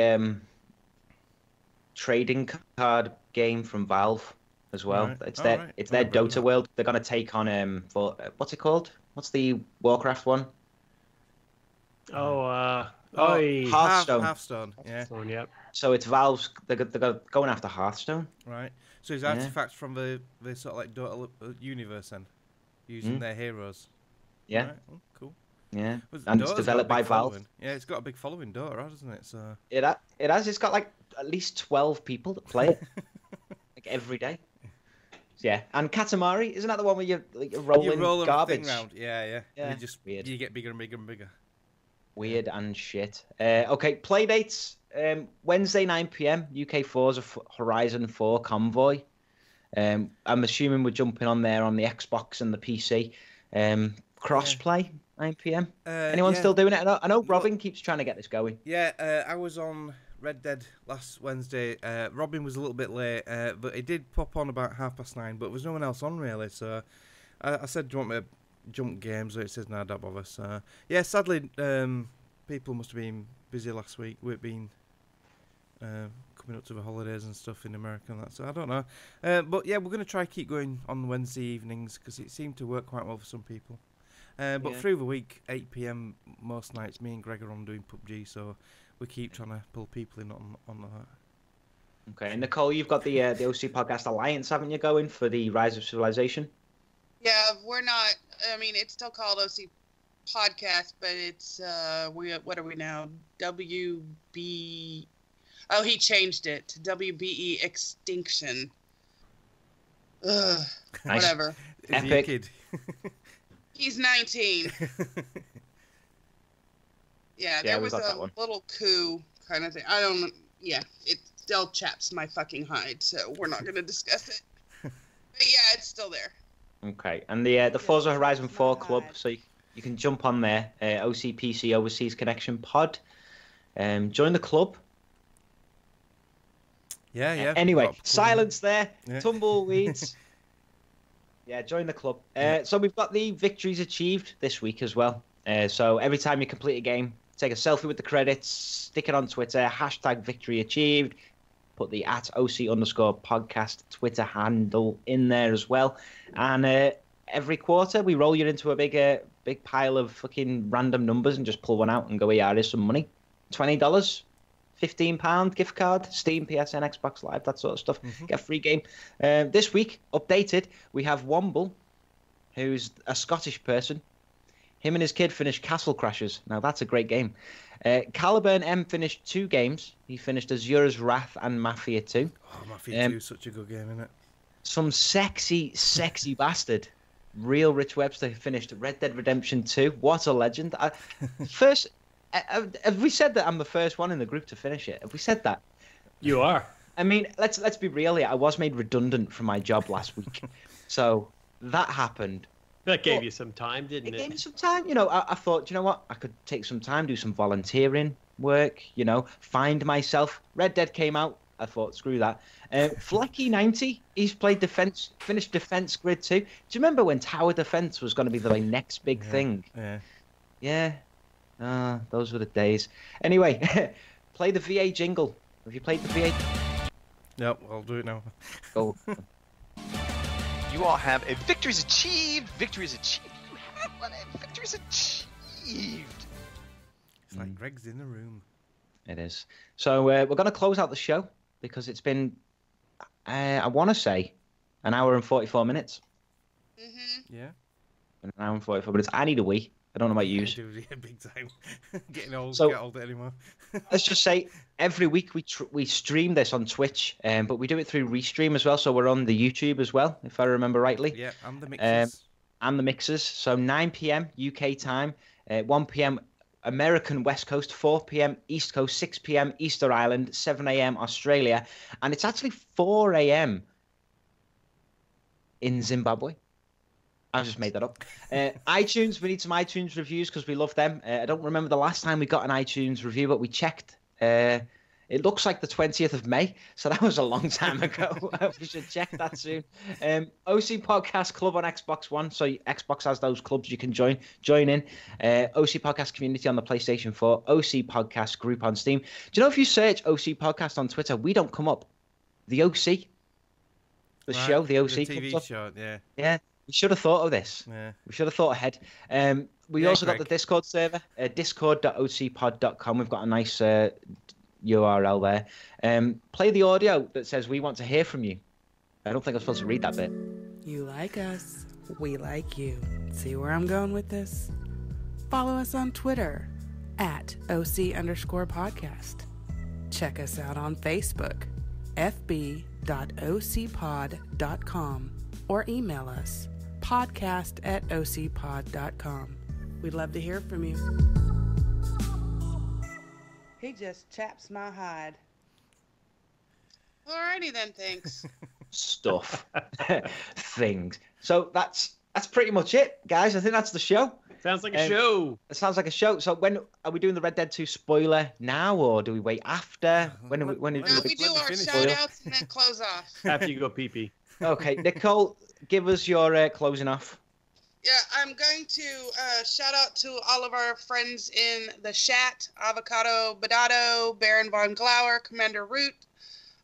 trading card game from Valve as well. Right. It's their Dota world. They're going to take on what's it called? What's the Warcraft one? Hearthstone. Hearthstone. Yeah. Hearthstone, yep. So it's Valve's. They're going after Hearthstone. Right. So it's Artifacts from the sort of like Dota universe then, using their heroes. Yeah. Right. Oh, cool. Yeah. Well, and it's Dota's developed by Valve. Following. Yeah, it's got a big following, Dota, hasn't it? So it has. It's got like at least 12 people that play it, like every day. Yeah, and Katamari, isn't that the one where you're rolling garbage? Thing round. Yeah. Yeah. Weird. You get bigger and bigger and bigger. Weird and shit. Okay, play dates. Wednesday 9 p.m. UK Forza Horizon 4 Convoy. I'm assuming we're jumping on there on the Xbox and the PC. Crossplay 9 p.m. Anyone still doing it? I know Robin keeps trying to get this going. Yeah, I was on Red Dead last Wednesday. Robin was a little bit late, but he did pop on about 9:30. But there was no one else on really, so I said, "Do you want me to jump games?" It says, "No, don't bother." So yeah, sadly, people must have been busy last week. We've been coming up to the holidays and stuff in America and that, so I don't know. But yeah, we're going to try keep going on Wednesday evenings because it seemed to work quite well for some people. But through the week, 8 p.m. most nights, me and Greg are on doing PUBG, so we keep trying to pull people in on that. Okay, and Nicole, you've got the OC Podcast Alliance, haven't you, going for the Rise of Civilization? Yeah, we're not. I mean, it's still called OC Podcast, but it's what are we now? WB. Oh, he changed it to WBE Extinction. Ugh, nice. Whatever. Is he a kid? He's 19. Yeah, there was a little coup kind of thing. I don't. Yeah, it still chaps my fucking hide, so we're not going to discuss it. But yeah, it's still there. Okay, and the Forza Horizon 4 Club, so you can jump on there. OCPC Overseas Connection Pod. Join the club. Yeah. Anyway, silence there. Yeah. Tumbleweeds. Yeah, join the club. So we've got the victories achieved this week as well. So every time you complete a game, take a selfie with the credits, stick it on Twitter, hashtag victory achieved, put the @OC_podcast Twitter handle in there as well. And every quarter we roll you into a big pile of fucking random numbers and just pull one out and go, yeah, here's some money. $20. £15 gift card, Steam, PSN, Xbox Live, that sort of stuff. Get a free game. This week, updated, we have Womble, who's a Scottish person. Him and his kid finished Castle Crashers. Now, that's a great game. Caliburn M finished 2 games. He finished Azura's Wrath and Mafia 2. Oh, Mafia 2 is such a good game, isn't it? Some sexy bastard. Real Rich Webster finished Red Dead Redemption 2. What a legend. Have we said that I'm the first one in the group to finish it? Have we said that? You are. I mean, let's be real here. I was made redundant from my job last week, so that happened. That gave you some time, didn't it? It gave me some time. You know, I thought, you know what? I could take some time, do some volunteering work, you know, find myself. Red Dead came out. I thought, screw that. Flecky90, he's played defense, finished Defense Grid 2. Do you remember when Tower Defense was going to be the next big thing? Yeah. Those were the days. Anyway, play the VA jingle. Have you played the VA? No, I'll do it now. Go. You all have a victory's achieved. Victory's achieved. You have one. A victory's achieved. It's like Greg's in the room. It is. So we're going to close out the show because it's been, I want to say, an hour and 44 minutes. Yeah. An hour and 44 minutes. I need a wee. I don't know about you. Yeah, big time. Getting old, So- get old anymore. Let's just say every week we stream this on Twitch, but we do it through Restream as well. So we're on the YouTube as well, if I remember rightly. Yeah, and the mixes. And the mixers. So 9 p.m. UK time, 1 p.m. American West Coast, 4 p.m. East Coast, 6 p.m. Easter Island, 7 a.m. Australia, and it's actually 4 a.m. in Zimbabwe. I just made that up. iTunes, we need some iTunes reviews because we love them. I don't remember the last time we got an iTunes review, but we checked. It looks like the 20th of May, so that was a long time ago. We should check that soon. OC Podcast Club on Xbox One, so Xbox has those clubs you can join in. OC Podcast Community on the PlayStation 4, OC Podcast Group on Steam. Do you know if you search OC Podcast on Twitter, we don't come up. The OC, the show, the OC the comes TV up. show, yeah. Yeah. We should have thought of this. Yeah. We should have thought ahead. We also got the Discord server, discord.ocpod.com. We've got a nice URL there. Play the audio that says we want to hear from you. I don't think I'm supposed to read that bit. You like us, we like you. See where I'm going with this? Follow us on Twitter at OC_podcast. Check us out on Facebook, fb.ocpod.com, or email us, podcast@ocpod.com. We'd love to hear from you. He just chaps my hide. Alrighty then, thanks. Stuff. Things. So that's pretty much it, guys. I think that's the show. Sounds like a show. It sounds like a show. So when are we doing the Red Dead 2 spoiler now, or do we wait after? When do we We do our shout-outs and then close off. After you go pee-pee. Okay, Nicole, give us your closing off. Yeah, I'm going to shout out to all of our friends in the chat: Avocado Badato, Baron Von Glauer, Commander Root,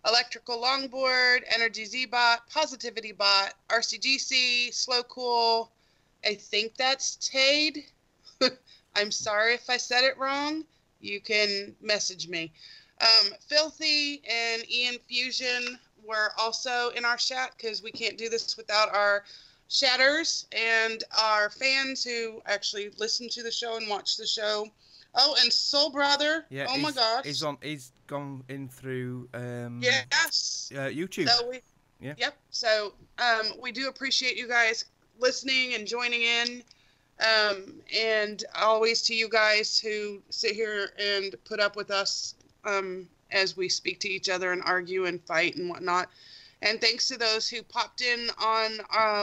Electrical Longboard, Energy Z-Bot, Positivity Bot, RCGC, Slow Cool. I think that's Tade. I'm sorry if I said it wrong. You can message me. Filthy and Ian Fusion were also in our chat because we can't do this without our chatters and our fans who actually listen to the show and watch the show. Oh, and Soul Brother. Yeah, oh my gosh. He's gone in through yes. YouTube. So yeah. Yep. So we do appreciate you guys listening and joining in. And always to you guys who sit here and put up with us as we speak to each other and argue and fight and whatnot. And thanks to those who popped in on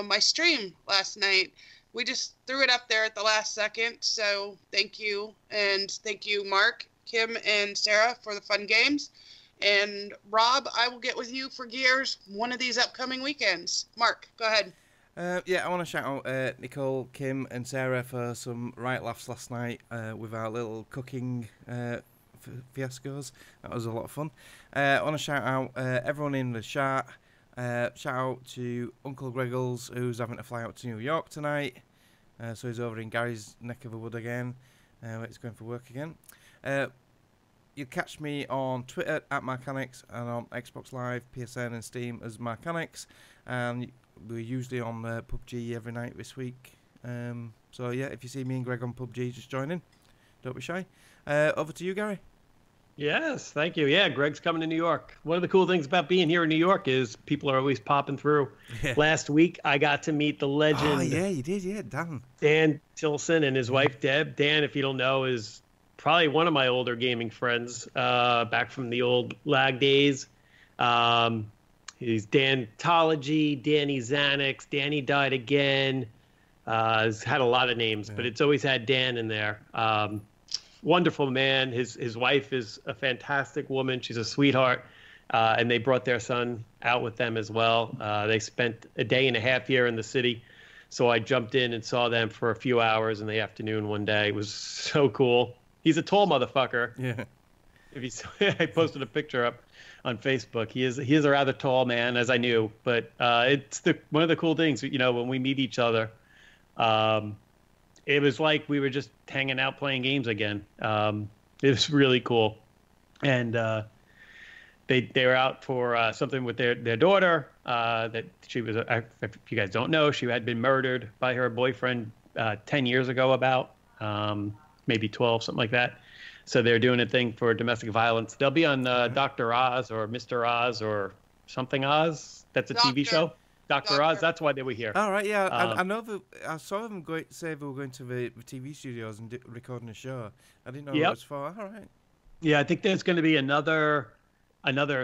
my stream last night. We just threw it up there at the last second, so thank you. And thank you, Mark, Kim, and Sarah for the fun games. And Rob, I will get with you for Gears one of these upcoming weekends. Mark, go ahead. Yeah, I want to shout out Nicole, Kim, and Sarah for some right laughs last night with our little cooking fiascos. That was a lot of fun. I want to shout out everyone in the chat. Shout out to Uncle Greggles, who's having to fly out to New York tonight. So he's over in Gary's neck of the wood again. He's going for work again. You'll catch me on Twitter at Marcanix and on Xbox Live, PSN, and Steam as Marcanix. And we're usually on PUBG every night this week. So yeah, if you see me and Greg on PUBG, just join in. Don't be shy. Over to you, Gary. Yes, thank you. Yeah, Greg's coming to New York. One of the cool things about being here in New York is people are always popping through. Yeah. Last week, I got to meet the legend. Oh, yeah, you did, yeah, Dan. Dan Tilson and his wife, Deb. Dan, if you don't know, is probably one of my older gaming friends back from the old lag days. He's Dantology, Danny Xanax, Danny Died Again. He's had a lot of names, but it's always had Dan in there. Wonderful man. His wife is a fantastic woman. She's a sweetheart. And they brought their son out with them as well. They spent a day and a half here in the city. So I jumped in and saw them for a few hours in the afternoon one day. It was so cool. He's a tall motherfucker. Yeah. If you saw, I posted a picture up on Facebook. He is a rather tall man, as I knew. But it's one of the cool things, when we meet each other. It was like we were just hanging out playing games again. It was really cool. And they were out for something with their daughter that she was, if you guys don't know, she had been murdered by her boyfriend 10 years ago maybe 12, something like that. So they're doing a thing for domestic violence. They'll be on Dr. Oz or Mr. Oz or something Oz. That's a TV show. Dr. Oz, that's why they were here. All right, yeah. I know I saw them say they were going to the TV studios and recording a show. I didn't know what it was for. All right. Yeah, I think there's going to be another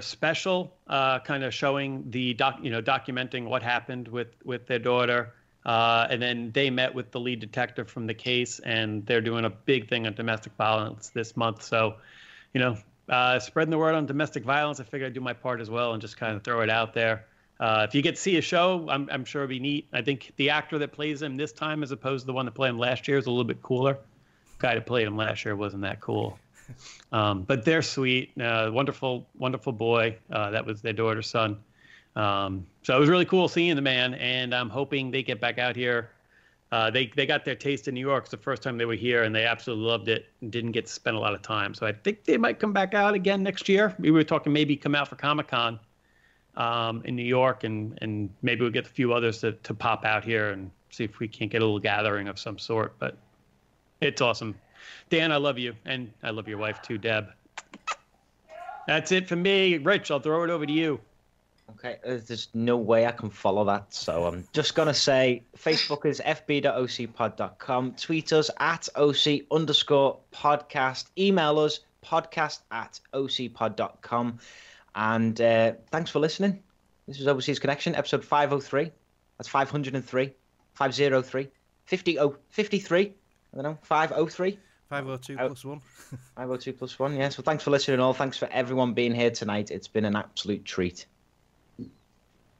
special kind of showing the documenting what happened with their daughter. And then they met with the lead detective from the case, and they're doing a big thing on domestic violence this month. So, spreading the word on domestic violence, I figured I'd do my part as well and just kind of throw it out there. If you get to see a show, I'm sure it'd be neat. I think the actor that plays him this time, as opposed to the one that played him last year, is a little bit cooler. The guy that played him last year wasn't that cool. But they're sweet, wonderful, wonderful boy. That was their daughter's son. So it was really cool seeing the man, and I'm hoping they get back out here. They got their taste in New York. It's the first time they were here, and they absolutely loved it and didn't get to spend a lot of time. So I think they might come back out again next year. We were talking maybe come out for Comic-Con in New York, and maybe we'll get a few others to pop out here and see if we can't get a little gathering of some sort. But it's awesome. Dan, I love you, and I love your wife too, Deb. That's it for me. Rich, I'll throw it over to you. Okay, there's no way I can follow that, so I'm just going to say Facebook is fb.ocpod.com, tweet us at @OC_podcast, email us podcast@ocpod.com, and thanks for listening. This is Overseas Connection, episode 503. That's 503, 503, 53, I don't know, 503. 502 plus 1. 502 plus 1, yeah. So thanks for listening all. Thanks for everyone being here tonight. It's been an absolute treat.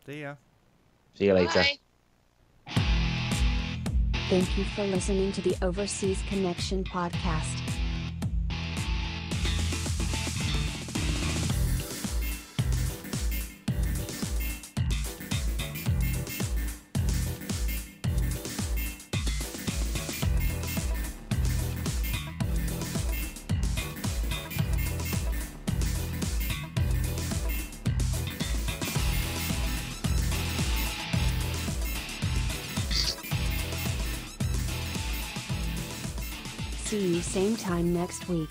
See ya. See you later. Bye. Thank you for listening to the Overseas Connection podcast. See you same time next week.